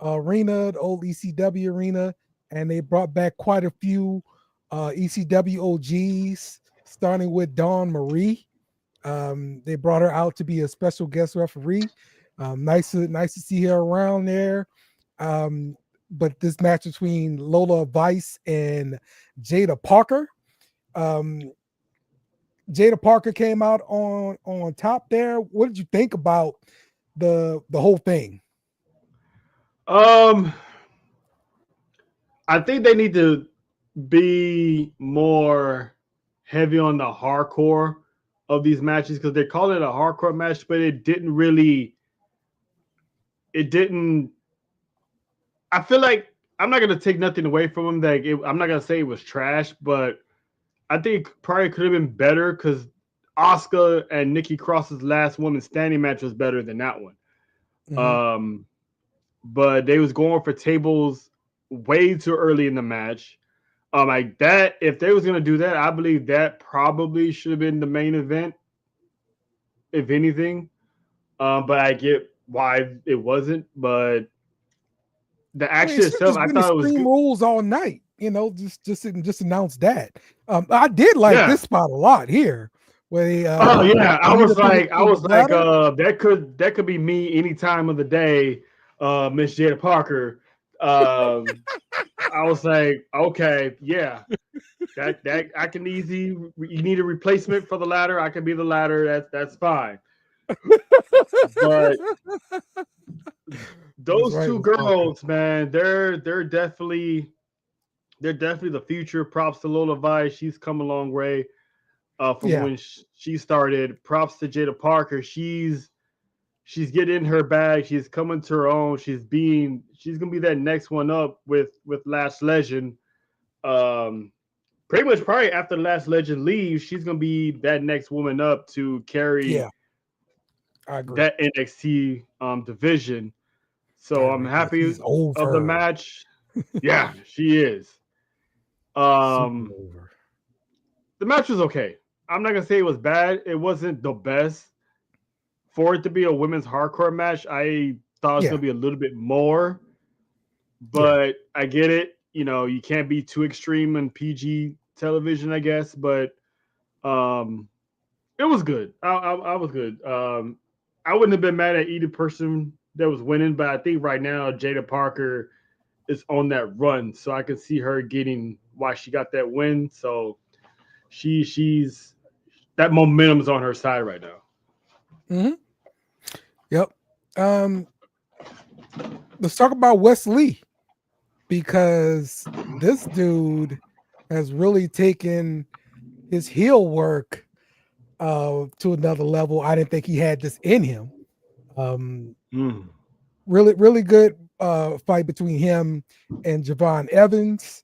arena, the old ECW arena, and they brought back quite a few ECW OGs, starting with Dawn Marie. They brought her out to be a special guest referee. Nice to see her around there. But this match between Lola Vice and Jada Parker, Jada Parker came out on top there. What did you think about the whole thing? I think they need to be more heavy on the hardcore of these matches because they call it a hardcore match, but it didn't. I feel like I'm not gonna take nothing away from them. I'm not gonna say it was trash, but I think probably could have been better because Asuka and Nikki Cross's last woman standing match was better than that one. Mm-hmm. But they was going for tables way too early in the match. Like that, if they was gonna do that, I believe that probably should have been the main event, if anything. But I get why it wasn't. But the action itself, I thought it was good. Rules all night. Just announce that. I did like this spot a lot here. Where they, I was like, that could be me any time of the day, Miss Jada Parker. I was like, okay, yeah, that I can easy. You need a replacement for the ladder. I can be the ladder. That's fine. But those two girls, man, they're definitely the future. Props to Lola Vice. She's come a long way from when she started. Props to Jada Parker. She's getting in her bag. She's coming to her own. She's gonna be that next one up with Last Legend. Pretty much probably after Last Legend leaves, she's gonna be that next woman up to carry that NXT division. So I'm happy of the match. Yeah, she is. The match was okay. I'm not gonna say it was bad. It wasn't the best. For it to be a women's hardcore match, I thought it was gonna be a little bit more. But I get it. You can't be too extreme in PG television, I guess. But it was good. I was good. I wouldn't have been mad at either person that was winning, but I think right now Jada Parker is on that run, so I can see her getting why she got that win. So she's that momentum's on her side right now. Mm-hmm. Yep. Let's talk about Wesley, because this dude has really taken his heel work to another level. I didn't think he had this in him. Really, really good fight between him and Javon Evans.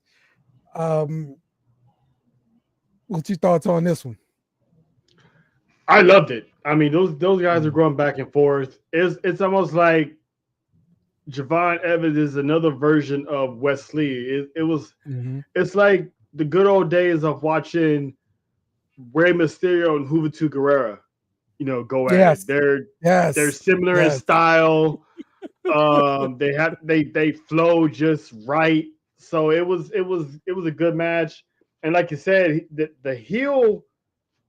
What's your thoughts on this one? I loved it. I mean, those guys are going back and forth. It's almost like Javon Evans is another version of Wesley. It's like the good old days of watching Rey Mysterio and Juventud Guerrera, go at it. They're similar in style. They flow just right. So it was a good match. And like you said, the heel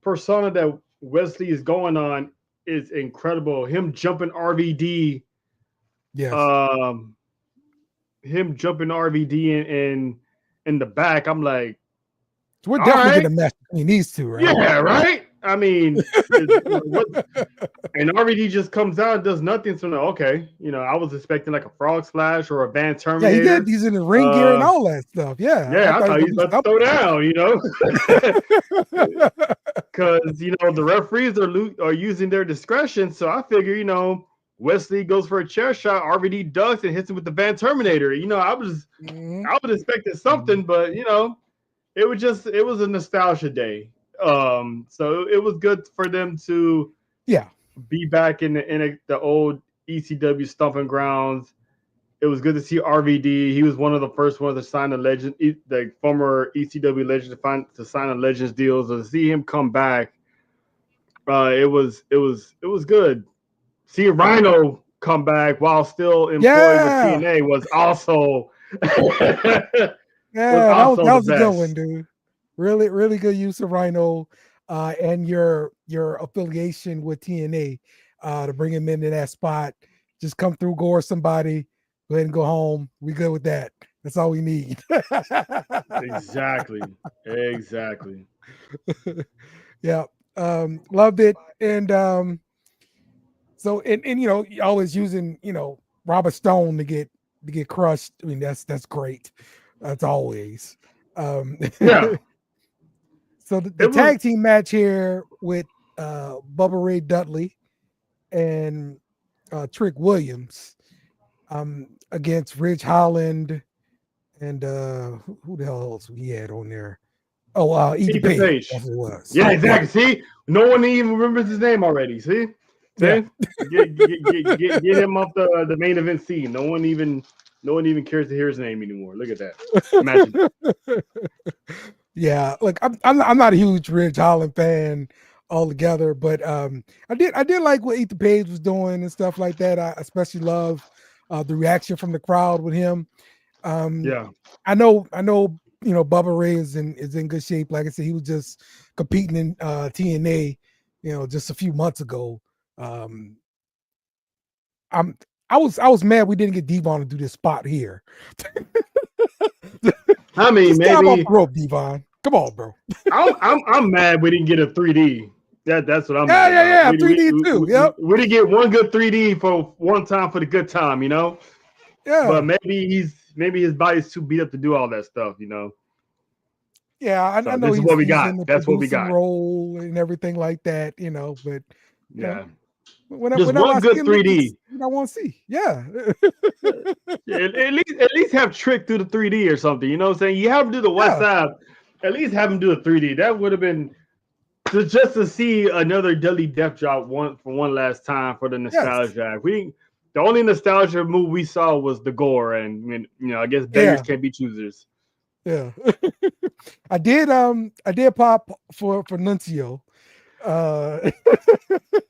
persona that Wesley is going on is incredible. Him jumping RVD. Yes. Him jumping RVD in the back. I'm like, so we're definitely gonna match between these two, right? Yeah, right. I mean, and RVD just comes out and does nothing. So okay, I was expecting like a frog splash or a Van Terminator. Yeah, he's in the ring gear and all that stuff. Yeah, I thought he was about to throw down. Because the referees are using their discretion. So I figure, Wesley goes for a chair shot, RVD ducks and hits him with the Van Terminator. I was expecting something, but it was a nostalgia day. So it was good for them to be back in the old ECW stomping grounds. It was good to see RVD. He was one of the first ones to sign the former ECW legend to sign a Legends deal. So to see him come back, it was good. see Rhino come back while still employed with Yeah. TNA was also Yeah, that the was a good best. one, dude. Really, really good use of Rhino, and your affiliation with TNA, to bring him into that spot. Just come through, gore somebody, go ahead and go home. We good with that. That's all we need. Exactly. Yeah, loved it, and so and always using Robert Stone to get crushed. I mean, that's great. That's always. Yeah. So the It was tag team match here with Bubba Ray Dudley and Trick Williams against Ridge Holland and who the hell else we had on there? Oh, Ethan Ethan Page. Page. That's what it was. Yeah, exactly. See, no one even remembers his name already. See, Yeah. get him off the main event scene. No one even cares to hear his name anymore. Look at that. Imagine. Yeah, like I'm not a huge Ridge Holland fan altogether, but I did like what Ethan Page was doing and stuff like that. I especially love the reaction from the crowd with him. Yeah. I know Bubba Ray is in good shape. Like I said, he was just competing in TNA, just a few months ago. I was mad we didn't get Devon to do this spot here. I mean, just get him off maybe the rope, Devon. Come on, bro. I'm mad we didn't get a 3D. That's what I'm mad Yeah, about. 3D too. Yep. We didn't get one good 3D for one time for the good time, Yeah. But maybe his body's too beat up to do all that stuff, Yeah, I So know this is what we he's got. in the That's what we producing got. role and everything like that, but Yeah. whenever Just one I good see him, 3D. I want to see. Yeah. Yeah, at least have Trick do the 3D or something. You know what I'm saying? You have him do the West Side. At least have him do a 3D. That would have been just to see another Dudley Death Drop one last time for the nostalgia. Yes. The only nostalgia move we saw was the gore, and I guess beggars can't be choosers. Yeah. I did pop for Nuncio. Man,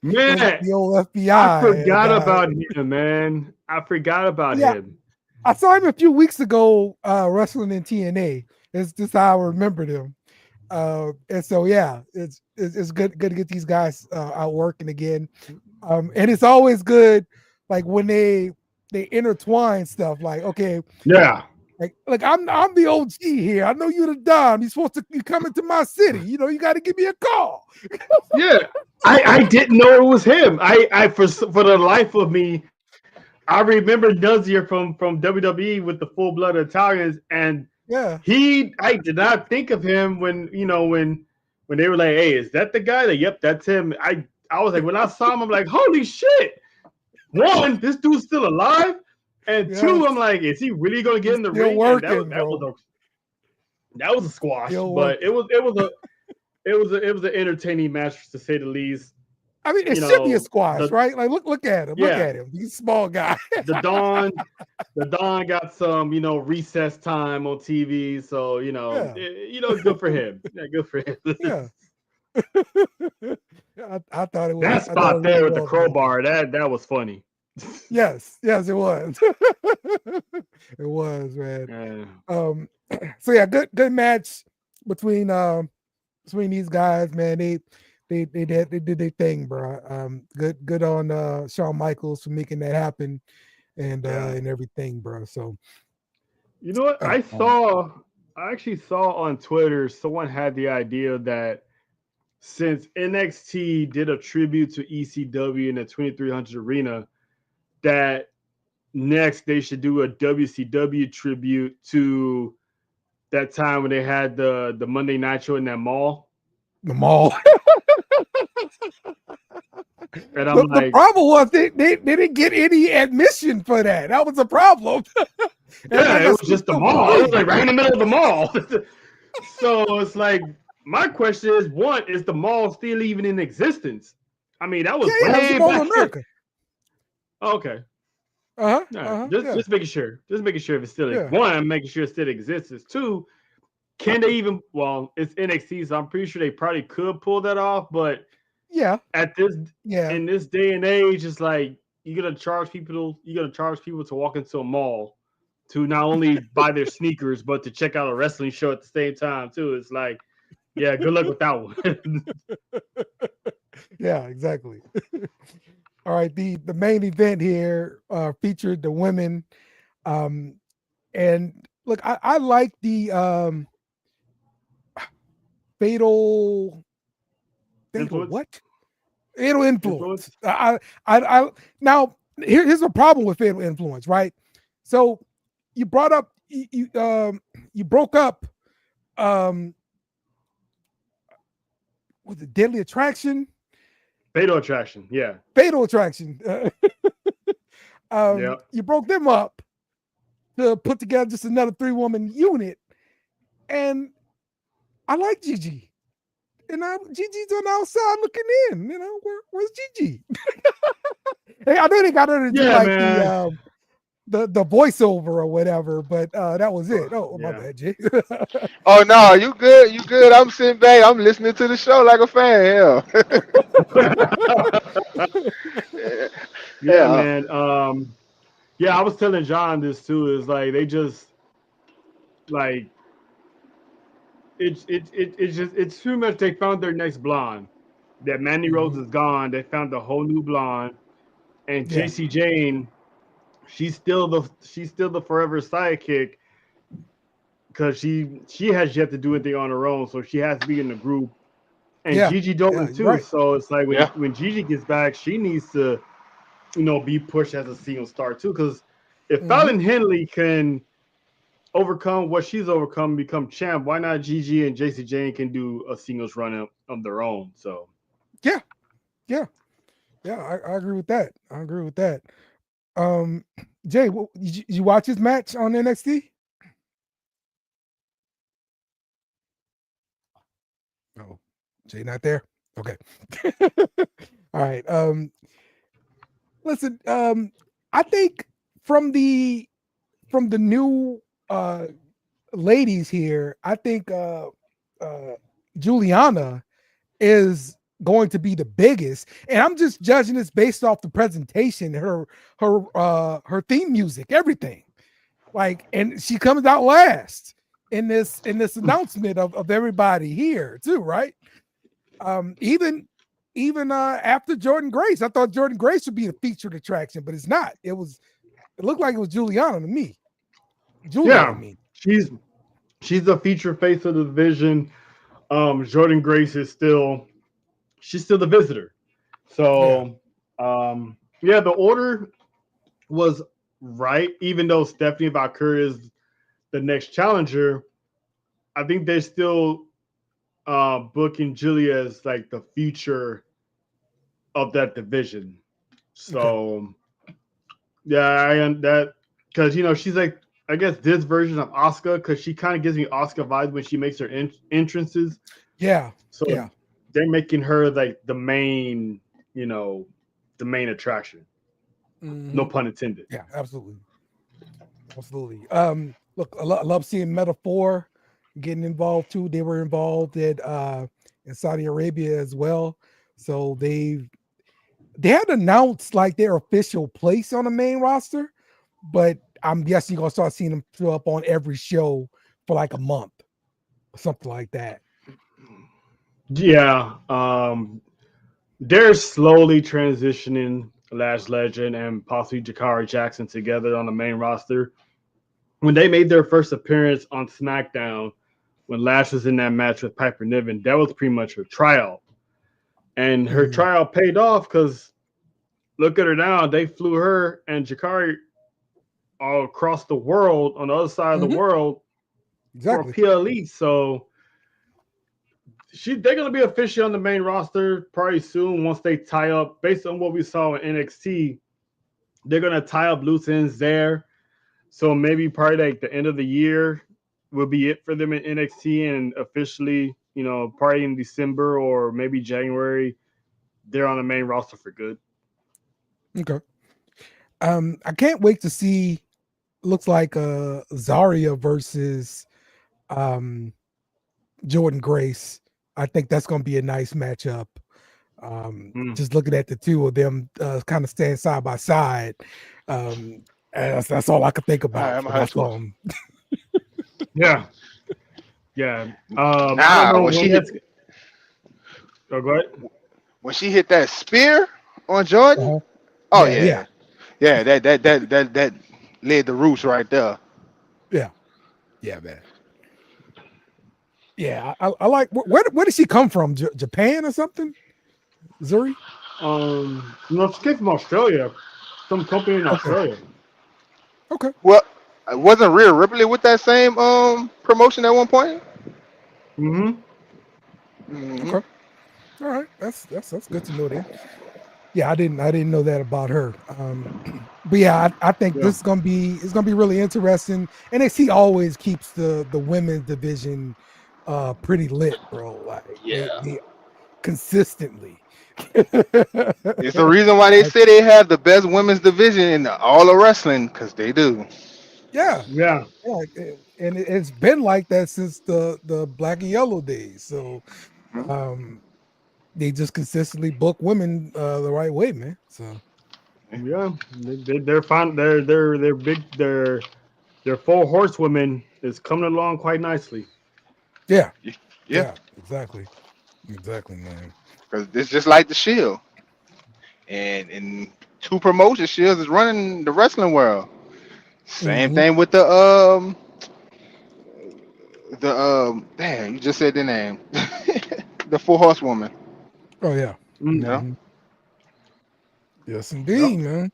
the old FBI. I forgot about him, man. I forgot about him. I saw him a few weeks ago wrestling in TNA. It's just how I remembered him. And so it's good to get these guys out working again. And it's always good like when they intertwine stuff like, okay, yeah, like I'm the OG here. I know you're the Don. You're supposed to be coming to my city. You got to give me a call. Yeah. I didn't know it was him. I for the life of me, I remember Nuzier from WWE with the Full Blood Italians, and yeah, I did not think of him when they were like, "Hey, is that the guy?" Like, yep, that's him. I was like, when I saw him, I'm like, "Holy shit!" One, this dude's still alive, and two, I'm like, "Is he really gonna get in the ring?" Working, that was a squash, but it was an entertaining match to say the least. I mean, it should be a squash, right? Like, look at him. Yeah. Look at him. He's a small guy. The Dawn got some, recess time on TV. So, good for him. Yeah, good for him. Yeah. I thought it was that spot there with the crowbar. That was funny. Yes, it was. It was, man. Yeah. So yeah, good match between these guys, man. They did their thing, bro. Good on Shawn Michaels for making that happen and everything, bro. So you know what? I actually saw on Twitter someone had the idea that since NXT did a tribute to ECW in the 2300 arena, that next they should do a WCW tribute to that time when they had the Monday Night Show in that mall. The mall. And I'm the problem was they didn't get any admission for that. That was a problem. Yeah, it was just the mall. It was like right in the middle of the mall. So it's like, my question is, one, is the mall still even in existence? I mean, that was way back America. Okay. Just making sure. Just making sure if it still exists. One, I'm making sure it still exists. Two, can they even? Well, it's NXT, so I'm pretty sure they probably could pull that off. But Yeah. At this Yeah. in this day and age, it's like you're gonna charge people. You're gonna charge people to walk into a mall to not only buy their sneakers but to check out a wrestling show at the same time too. It's like, yeah, good luck with that one. Yeah, exactly. All right, the main event here featured the women, and look, I like the fatal Influence. what? Fatal influence. Influence. I now here's a problem with fatal influence, right? So you brought up you broke up with the deadly attraction, Fatal Attraction. Yeah. fatal attraction. Yeah. You broke them up to put together just another 3-woman unit, and I like Gigi. And Gigi's on the outside looking in. You know, where's Gigi? Hey, I know they got her to do Yeah, like man. the voiceover or whatever, but that was it. Oh, my Yeah. bad, Jay. Oh no, you good? You good? I'm sitting back. I'm listening to the show like a fan. Yeah, Yeah, yeah. man. Yeah, I was telling John this too. Is like they just like it's too much. They found their next blonde. That Mandy Rose Mhm. is gone. They found a whole new blonde, and Yeah, JC Jane, she's still the forever sidekick because she has yet to do anything on her own, so she has to be in the group. And yeah, Gigi yeah. Dolan You're too. right. So it's like Yeah. when Gigi gets back, she needs to be pushed as a single star too. Because if Hmm. Fallon Henley can overcome what she's overcome, become champ, why not Gigi and JC Jane can do a singles run of their own? So Yeah, yeah, yeah. I agree with that. I agree with that. Um, Jay, you watch his match on NXT? Oh, Jay, not there. Okay. All right. Listen. I think from the new ladies here, I think Juliana is going to be the biggest, and I'm just judging this based off the presentation, her theme music, everything. Like, and she comes out last in this announcement of everybody here too, right? Even after Jordan Grace, I thought Jordan Grace would be a featured attraction, but it's not. It looked like it was Juliana to me. Julia, I yeah, mean. she's the feature face of the division. Jordan Grace is she's still the visitor. Yeah. So yeah, the order was right, even though Stephanie Valkyrie is the next challenger. I think they're still booking Julia as like the future of that division. Okay. So yeah, I am that because she's like I guess this version of Oscar because she kind of gives me Oscar vibes when she makes her entrances. Yeah. So Yeah. they're making her like the main attraction. No Mhm. pun intended. Yeah, absolutely. Absolutely. Look, I love seeing Metaphor getting involved too. They were involved in Saudi Arabia as well. So they had announced like their official place on the main roster, but I'm guessing you're gonna start seeing them show up on every show for like a month or something like that. Yeah, they're slowly transitioning Lash Legend and possibly Jakari Jackson together on the main roster. When they made their first appearance on SmackDown, when Lash was in that match with Piper Niven, that was pretty much her tryout. And her Mhm. tryout paid off because look at her now. They flew her and Jakari all across the world on the other side of the Mhm. world for Exactly. PLE. So they're gonna be officially on the main roster probably soon once they tie up based on what we saw in NXT. They're gonna tie up loose ends there. So maybe probably like the end of the year will be it for them in NXT and officially, probably in December or maybe January, they're on the main roster for good. Okay. I can't wait to see. Looks like Zarya versus um Jordan Grace. I think that's going to be a nice matchup. Just looking at the two of them kind of stand side by side. That's all I could think about when I saw them. Yeah. Yeah. I don't Nah, know when she that's. hit Oh, go ahead. when she hit that spear on Jordan. Uh-huh. Oh Yeah. yeah. That laid the roots right there. Yeah, man. Yeah, I like. Where did she come from? Japan or something? Zuri? No, she came from Australia. Some company in Australia. Okay. Well, wasn't Rhea Ripley with that same promotion at one point? Mm-hmm. Okay. All right. That's good to know then. Yeah, I didn't know that about her. But yeah, I think this is gonna be really interesting. NXT always keeps the women's division pretty lit, bro. Like they consistently. It's the reason why they say they have the best women's division in all of wrestling, because they do. Yeah. Yeah. And it's been like that since the black and yellow days. So they just consistently book women the right way, man. So Yeah. They're fine. They're big. Their 4 horsewomen is coming along quite nicely. yeah, Yeah, exactly, man. because it's just like the Shield, and in 2 promotions, Shields is running the wrestling world. Same thing with the damn, you just said the name, the 4 horsewoman. Oh yeah. Yeah. Yes, indeed, man.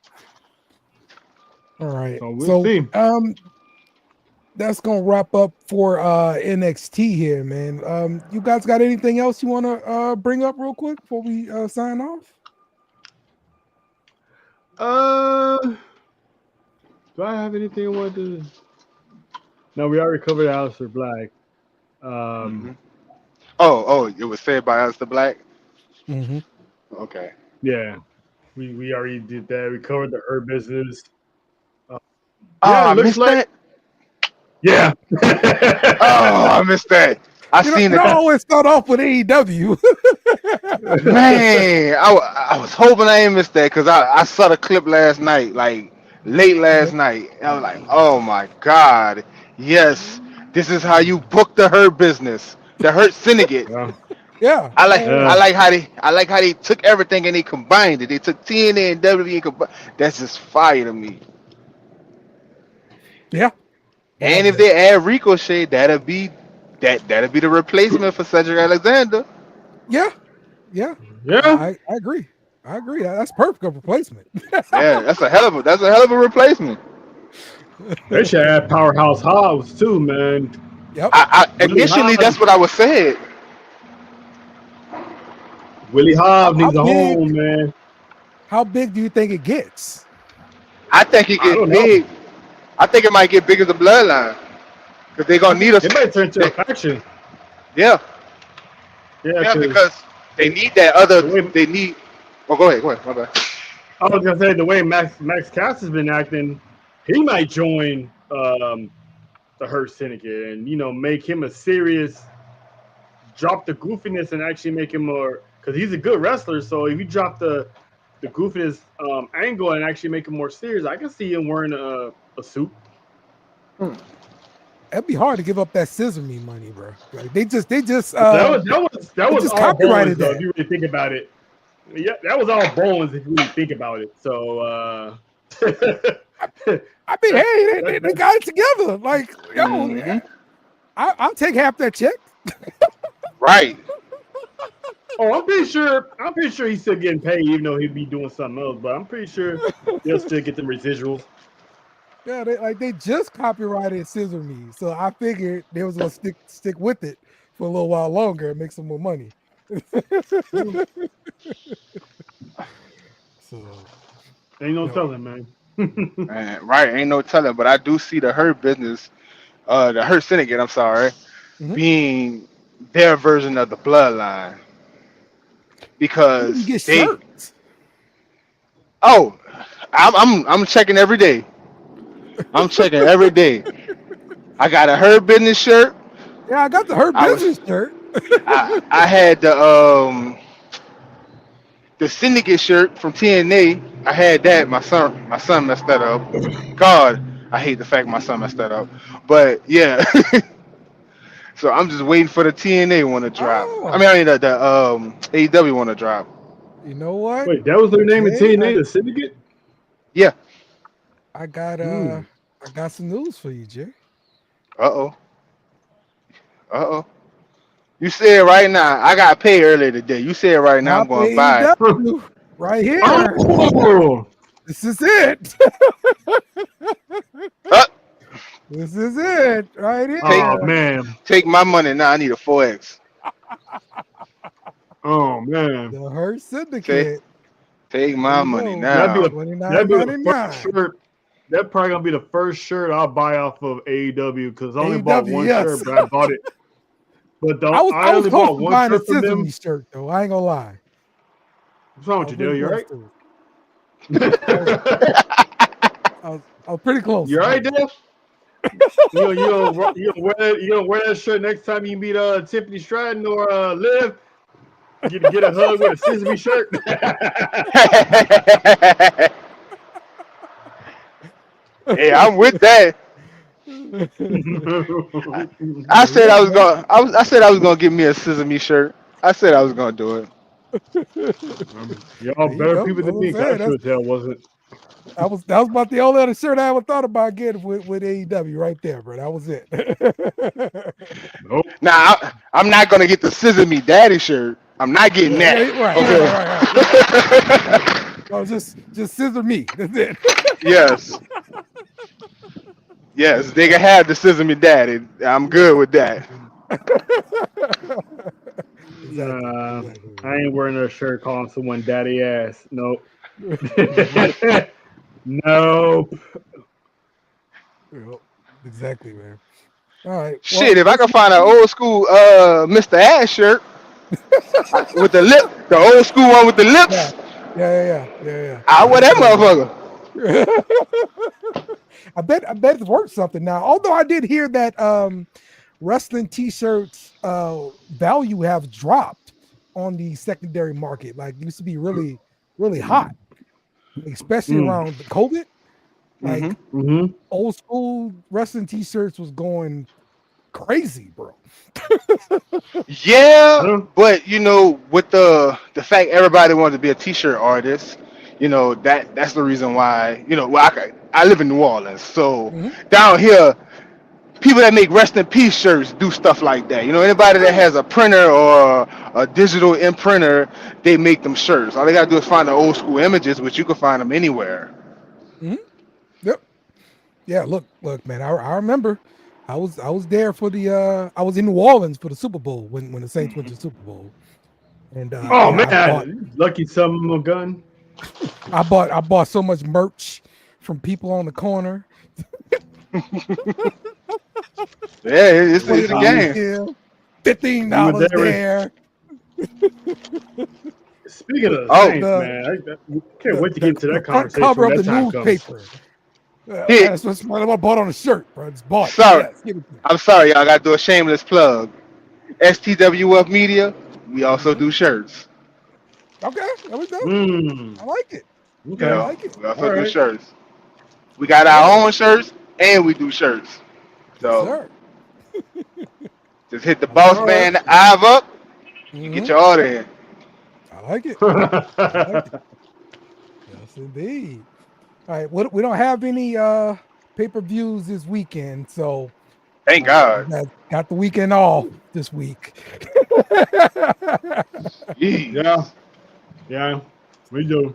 All right. So we'll see. That's gonna wrap up for NXT here, man. You guys got anything else you want to bring up real quick before we sign off? Do I have anything I want to? No, we already covered Aleister Black. Oh, it was said by us, the Black. Mm-hmm. Okay. Yeah, we already did that. We covered the herb business. Oh, I missed that. Yeah. Oh, I missed that. I seen it. it. Always start off with AEW. Man, I was hoping I ain't missed that because I saw the clip last night, like late last night. And I was like, oh my God, yes, this is how you book the Hurt business, the Hurt Syndicate. Yeah. I like how they took everything and they combined it. They took TNA and WWE and combined. That's just fire to me. Yeah. And if they add Ricochet, that'll be the replacement for Cedric Alexander. Yeah. I agree. That's perfect replacement. Yeah, that's a hell of a replacement. They should add Powerhouse Hobbs too, man. Yep. Initially, that's what I was saying. Willie Hobbs needs a home, man. How big do you think it gets? I think it gets big. I think it might get big as a bloodline because they're gonna need us. It might turn into a faction. Yeah, because they need that other. They need. Oh, go ahead. My bad. I was gonna say the way Max Cass has been acting, he might join the Hurt Syndicate and make him a serious. Drop the goofiness and actually make him more, because he's a good wrestler. So if you drop the goofiness angle and actually make him more serious, I can see him wearing a suit. It'd be hard to give up that scissor me money, bro. Like they just that was all copyrighted bones, though, if you really think about it. Yeah, that was all bones if you really think about it. So I mean, hey, they got it together. Like, I'll take half that check. Right. Oh, I'm pretty sure he's still getting paid, even though he'd be doing something else. But I'm pretty sure they'll still get them residuals. Yeah, they just copyrighted Scissor Me, so I figured they was gonna stick with it for a little while longer and make some more money. So ain't no telling, man. Right, ain't no telling. But I do see the Hurt business, the Hurt Syndicate. I'm sorry, being their version of the Bloodline because they. Shirts. Oh, I'm checking every day. I'm checking every day. I got a Hurt Business shirt. Yeah, I got the Hurt Business shirt. I had the the Syndicate shirt from TNA. I had that. My son messed that up. God, I hate the fact my son messed that up. But yeah. So I'm just waiting for the TNA one to drop. I Oh, mean the AEW one to drop. you know what? Wait, that was their name in Jay, TNA, the Syndicate? Yeah. I got Hmm. I got some news for you, Jay. Uh oh. You said right now. I got paid earlier today. You said right now I'm Top going to buy. AEW right here. Oh, This is it. Uh, This is it right take oh here. man. take my money now. I need a 4X. Oh man. The Hurt Take Syndicate. take There my you money go. That'd be now. the that'd be the first $29.99. shirt. That's probably gonna be the first shirt I'll buy off of AEW because I only bought AEW, one yes. shirt, but I bought it. But I I was only close bought to one buying a shirt from Sesame them. shirt though. I ain't gonna lie. What's wrong I with was you, Dale? really You all close right? to it. I was pretty close. You all right, Dale? You gonna wear that shirt next time you meet Tiffany Stratton or Liv? Get a hug with a Sesame shirt. Hey, I'm with that. I said I Yeah, was man. going. I said I was going to get me a Sesame shirt. I said I was going to do it. Y'all There you better go. people That's than what I'm me. 'Cause I saying. sure as hell wasn't. That was about the only other shirt I ever thought about getting with AEW right there, bro. That was it. Nope. Now I'm not going to get the Sesame Daddy shirt. I'm not getting Yeah, that. right. Okay. No, just scissor me. That's it. Yes. Yes. They can have the Sesame Daddy. I'm good with that. Exactly. Nah, Exactly. I ain't wearing a shirt calling someone daddy ass. Nope. Nope. Nope. Yep. Exactly, man. All right. Well, Shit, if I can find an old school Mr. Ash shirt with the lip, the old school one with the yeah. lips, Yeah. I wear that motherfucker. I bet it's worth something now. Although I did hear that wrestling t-shirts value have dropped on the secondary market. Like it used to be really, really hot, especially around the COVID. Like old school wrestling t-shirts was going crazy, bro. Yeah, but you know, with the fact everybody wanted to be a t-shirt artist, you know that's the reason why. You know, well, I live in New Orleans, so down here, people that make rest in peace shirts do stuff like that. You know, anybody that has a printer or a digital imprinter, they make them shirts. All they gotta do is find the old school images, which you can find them anywhere. Yep. Yeah. Look, man. I remember. I was there for the. I was in New Orleans for the Super Bowl when the Saints went to the Super Bowl. And Oh man, lucky son of a gun. I bought so much merch from people on the corner. Yeah, it's a game. Here, $15 there. Speaking of Oh, Saints, man, I can't wait to get into that front conversation cover when of that the time newspaper. Hey. That's what I bought on a shirt, bro. It's bought. Sorry, Yes, give it to me. I'm sorry, y'all. I gotta do a shameless plug. STWF Media. We also do shirts. Okay, there we go. comes. I like it. You Okay. I know, like it. we also All do right. shirts. We got our own shirts and we do shirts. Yes, So sir. just hit the boss All man Ive up. You Mhm. get your order in. I like it. I like it. Yes, indeed. All right. We don't have any pay-per-views this weekend, so Thank God. got the weekend off this week. Jeez. Yeah, we do.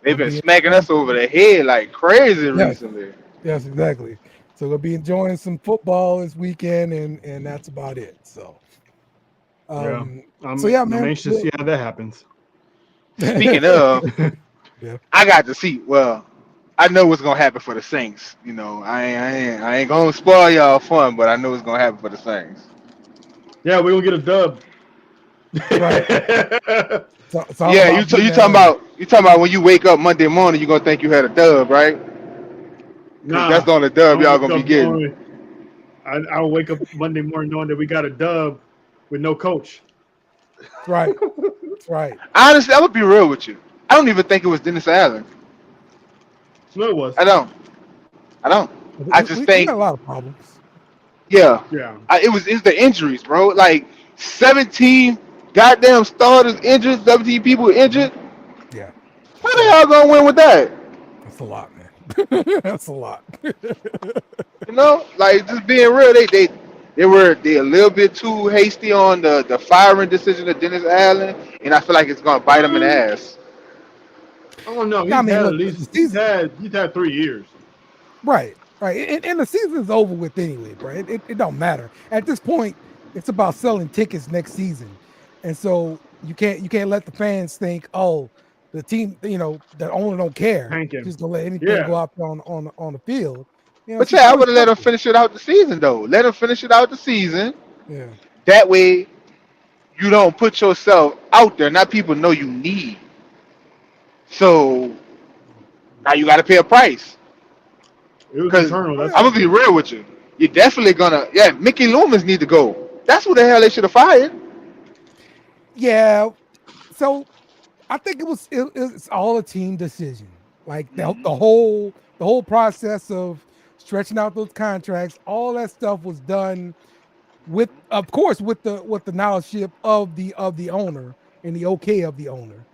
They've been smacking us over the head like crazy recently. Yes, exactly. So we'll be enjoying some football this weekend, and that's about it. So, I'm man. anxious to see how that happens. Speaking of, Yeah. I got to see. Well, I know what's gonna happen for the Saints. You know, I ain't gonna spoil y'all fun, but I know what's gonna happen for the Saints. Yeah, we're gonna get a dub. Right. Yeah, you talking about when you wake up Monday morning, you're gonna think you had a dub, right? Because that's the only dub y'all gonna be getting. I'll wake up Monday morning knowing that we got a dub with no coach. Right. Right. Honestly, I'm gonna be real with you. I don't even think it was Dennis Allen. No, it was. I don't. I just We got think, a lot of problems. yeah, Yeah. it's the injuries, bro. Like 17 goddamn starters injured, 17 people injured. Yeah. How the hell gonna win with that? That's a lot, man. That's a lot. You know, like just being real, they were a little bit too hasty on the firing decision of Dennis Allen, and I feel like it's gonna bite him in the ass. I don't know. I He's mean, had at look, the least season, he's had 3 years. right, and the season's over with anyway, bro. It don't matter at this point. It's about selling tickets next season, and so you can't let the fans think, oh, the team, the owner don't care. Tanking. Just gonna let anything go Yeah. out there on the field. But So yeah, I show would have let him something. finish it out the season though. Let him finish it out the season. Yeah, That way, you don't put yourself out there. Not people know you need. So now you got to pay a price. It was Because internal. That's I'm gonna be real with you. You're definitely gonna. Yeah, Mickey Loomis need to go. That's who the hell they should have fired. yeah. So I think it's all a team decision. Like the whole process of stretching out those contracts, all that stuff was done with, of course, with the knowledge of the owner and the okay of the owner.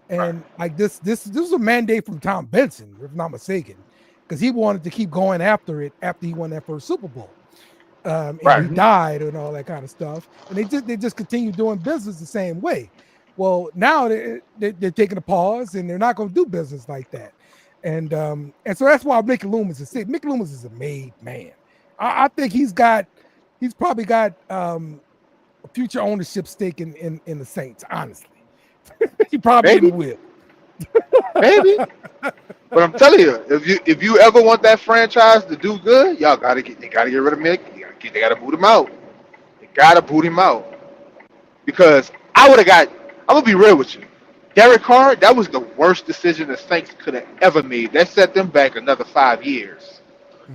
And like this was a mandate from Tom Benson, if I'm not mistaken, because he wanted to keep going after it after he won that first Super Bowl. And he died and all that kind of stuff. And they just continue doing business the same way. Well, now they're taking a pause and they're not going to do business like that. And so that's why Mickey Loomis is sick. Mickey Loomis is a made man. I think he's probably got a future ownership stake in the Saints, honestly. He probably didn't will. Maybe. But I'm telling you, if you ever want that franchise to do good, y'all gotta get rid of Mick. They gotta boot him out. They gotta boot him out. Because I'm gonna be real with you. Derek Carr, that was the worst decision the Saints could have ever made. That set them back another 5 years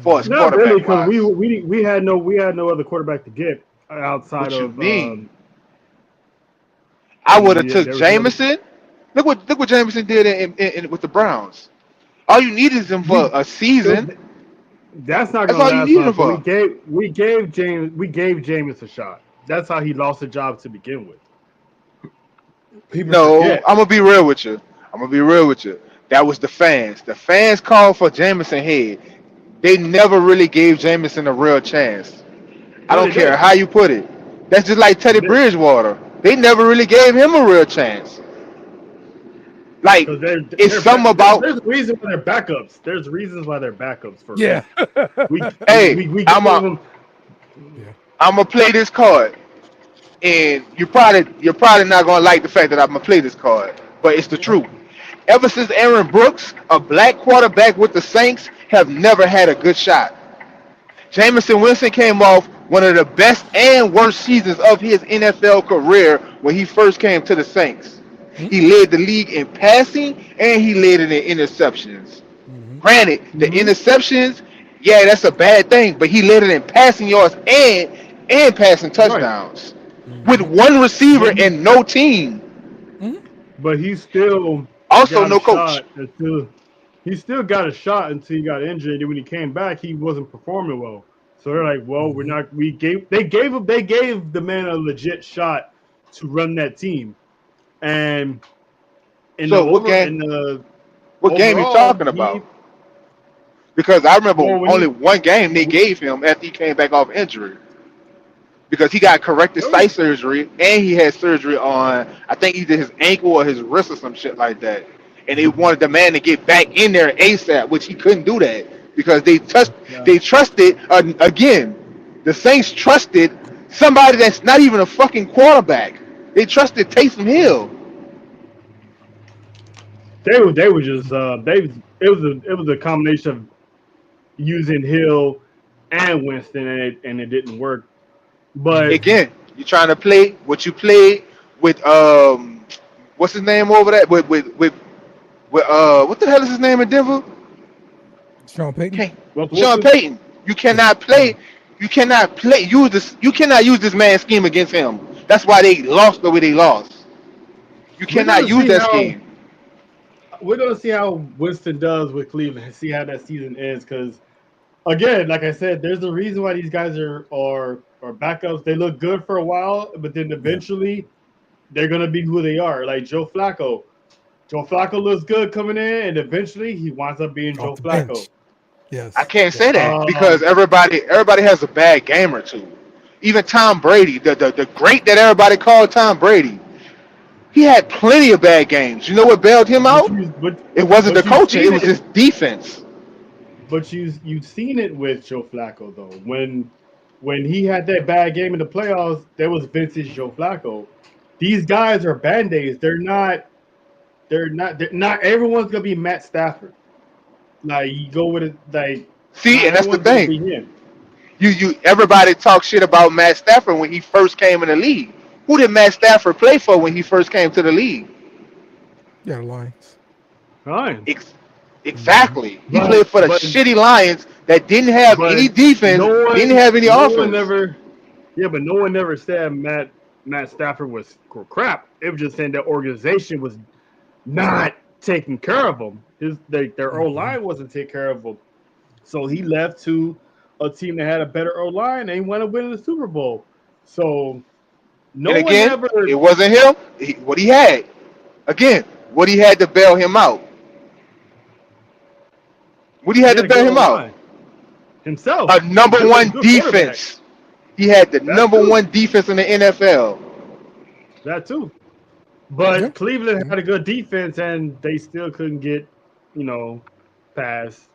for his not really, because quarterback. we had no other quarterback to get outside What you of. mean? I would have took there was Jameson. Look what Jameson did in with the Browns. All you need is him for a season. That's not That's going to all you need last him long. for. We gave James a shot. That's how he lost the job to begin with. No, I'm gonna be real with you. That was the fans. The fans called for Jameson head. They never really gave Jameson a real chance. I don't care how you put it. That's just like Teddy Bridgewater. They never really gave him a real chance. Like it's something about. There's reasons why they're backups. There's reasons why they're backups for. Yeah. I'm gonna play this card, and you're probably not gonna like the fact that I'm gonna play this card, but it's the truth. Ever since Aaron Brooks, a black quarterback with the Saints have never had a good shot. Jameson Winston came off one of the best and worst seasons of his NFL career when he first came to the Saints. He led the league in passing and he led it in interceptions. Granted, the interceptions, yeah, that's a bad thing, but he led it in passing yards and passing touchdowns with one receiver and no team. But he still also no coach. He still got a shot until he got injured, and when he came back, he wasn't performing well. So they're like, "Well, they gave the man a legit shot to run that team." And what game you talking about? Because I remember only one game they gave him after he came back off injury. Because he got corrective sight surgery and he had surgery on, I think either his ankle or his wrist or some shit like that. And they wanted the man to get back in there ASAP, which he couldn't do that because they trusted again. The Saints trusted somebody that's not even a fucking quarterback. They trusted Taysom Hill. They were just it was a combination of using Hill and Winston, and it didn't work. But again, you're trying to play what you played with what's his name over there with what the hell is his name in Denver? Sean Payton. Sean Payton. You cannot play. You cannot use this man's scheme against him. That's why they lost the way they lost. You cannot use that scheme. We're gonna see how Winston does with Cleveland and see how that season ends. Because again, like I said, there's a reason why these guys are backups. They look good for a while, but then eventually they're gonna be who they are. Like Joe Flacco. Joe Flacco looks good coming in, and eventually he winds up being Joe Flacco. Bench. Yes. I can't say that because everybody has a bad game or two. Even Tom Brady, the great that everybody called Tom Brady, he had plenty of bad games. You know what bailed him out? It wasn't the coaching; it was his defense. But you've seen it with Joe Flacco though. When he had that bad game in the playoffs, that was vintage Joe Flacco. These guys are band-aids. They're not everyone's gonna be Matt Stafford. Like you go with it, like see, and that's the thing. You everybody talk shit about Matt Stafford when he first came in the league. Who did Matt Stafford play for when he first came to the league? Yeah, Lions. Lions. Exactly. He played for the shitty Lions that didn't have any defense, didn't have any offense. But no one ever said Matt Stafford was crap. It was just saying that organization was not taking care of him. Their O-line wasn't taking care of him. So he left to a team that had a better O-line and he went to win the Super Bowl. So it wasn't him. What he had to bail him out. What he had to bail him out? Himself. A number one defense. He had the number one defense in the NFL. That too. But Cleveland had a good defense, and they still couldn't get, past.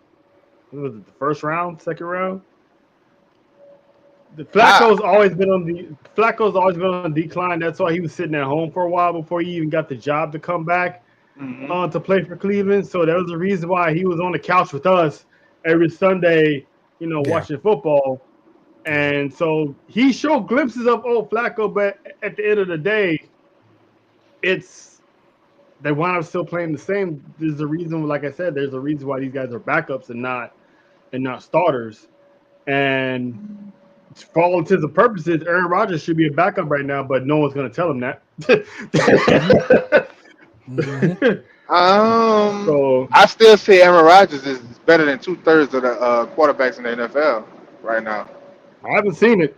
What was it, the first round, second round? Flacco's always been on decline. That's why he was sitting at home for a while before he even got the job to come back to play for Cleveland. So that was the reason why he was on the couch with us every Sunday, watching football. And so he showed glimpses of old Flacco, but at the end of the day, they wind up still playing the same. There's a reason, like I said, there's a reason why these guys are backups and not starters. And for all intents and purposes, Aaron Rodgers should be a backup right now, but no one's going to tell him that. So I still say Aaron Rodgers is better than 2/3 of the quarterbacks in the NFL right now. I haven't seen it.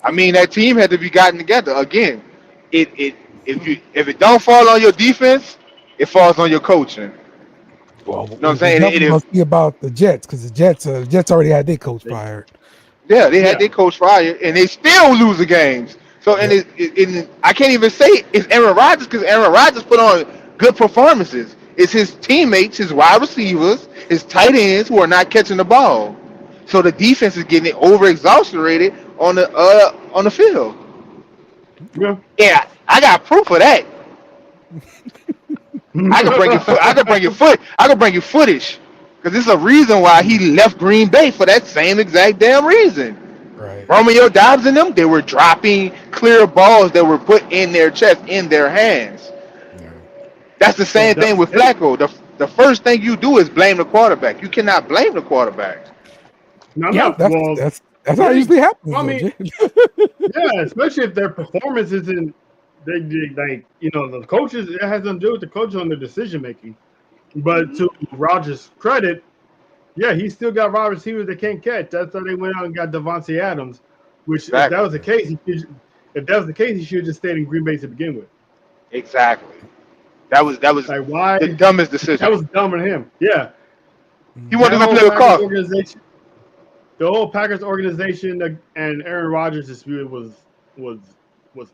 I mean, that team had to be gotten together again. If it don't fall on your defense, it falls on your coaching. Well, you know what I'm saying? It must be about the Jets because the Jets already had their coach fired. Yeah, they had their coach fired, and they still lose the games. So, and I can't even say it's Aaron Rodgers because Aaron Rodgers put on good performances. It's his teammates, his wide receivers, his tight ends who are not catching the ball. So the defense is getting overexhausted on the field. Yeah, I got proof of that. I can bring you footage because there's a reason why he left Green Bay for that same exact damn reason. Right. Romeo Doubs and them, they were dropping clear balls that were put in their chest, in their hands. Yeah. That's the same thing with Flacco. The first thing you do is blame the quarterback. You cannot blame the quarterback. That's how it usually happens. I mean, especially if their performance isn't. The coaches, it has nothing to do with the coaches on the decision making. But to Rodgers' credit, he still got wide receivers that can't catch. That's how they went out and got Devontae Adams. Which, if that was the case, he should have just stayed in Green Bay to begin with. Exactly. That was like why the dumbest decision. That was dumb on him. Yeah. He wanted to play with Carr. The whole Packers organization and Aaron Rodgers dispute was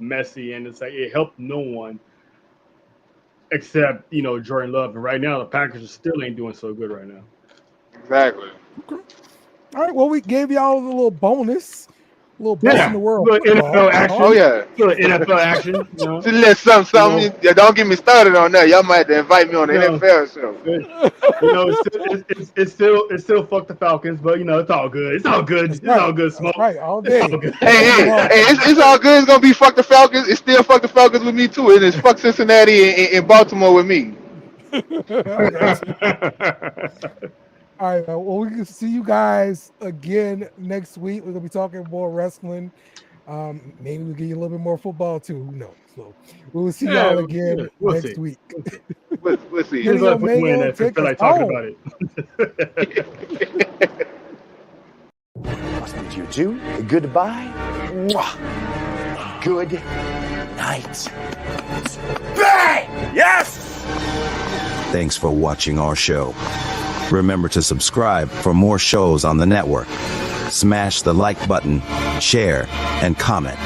messy, and it's like it helped no one except Jordan Love. And right now the Packers still ain't doing so good right now. Exactly. Okay. All right. Well, we gave y'all a little bonus. A little best in the world. NFL action. Oh yeah. NFL action. Just a little something. Don't get me started on that. Y'all might have to invite me on the NFL show. It's still fuck the Falcons, but it's all good. It's all good. It's all good smoke. Right, all day. Hey, it's all good. It's gonna be fuck the Falcons. It's still fuck the Falcons with me too. And it's fuck Cincinnati and Baltimore with me. All right, well, we can see you guys again next week. We're going to be talking more wrestling. Maybe we'll give you a little bit more football too. Who knows? So we'll see Yeah, y'all again we'll next see. week. We'll see. Here's Kenny what we win. Omega, I feel take like us talking home. about it. Must meet you too. Goodbye. Mwah. Good night. Bang! Yes! Thanks for watching our show. Remember to subscribe for more shows on the network. Smash the like button, share, and comment.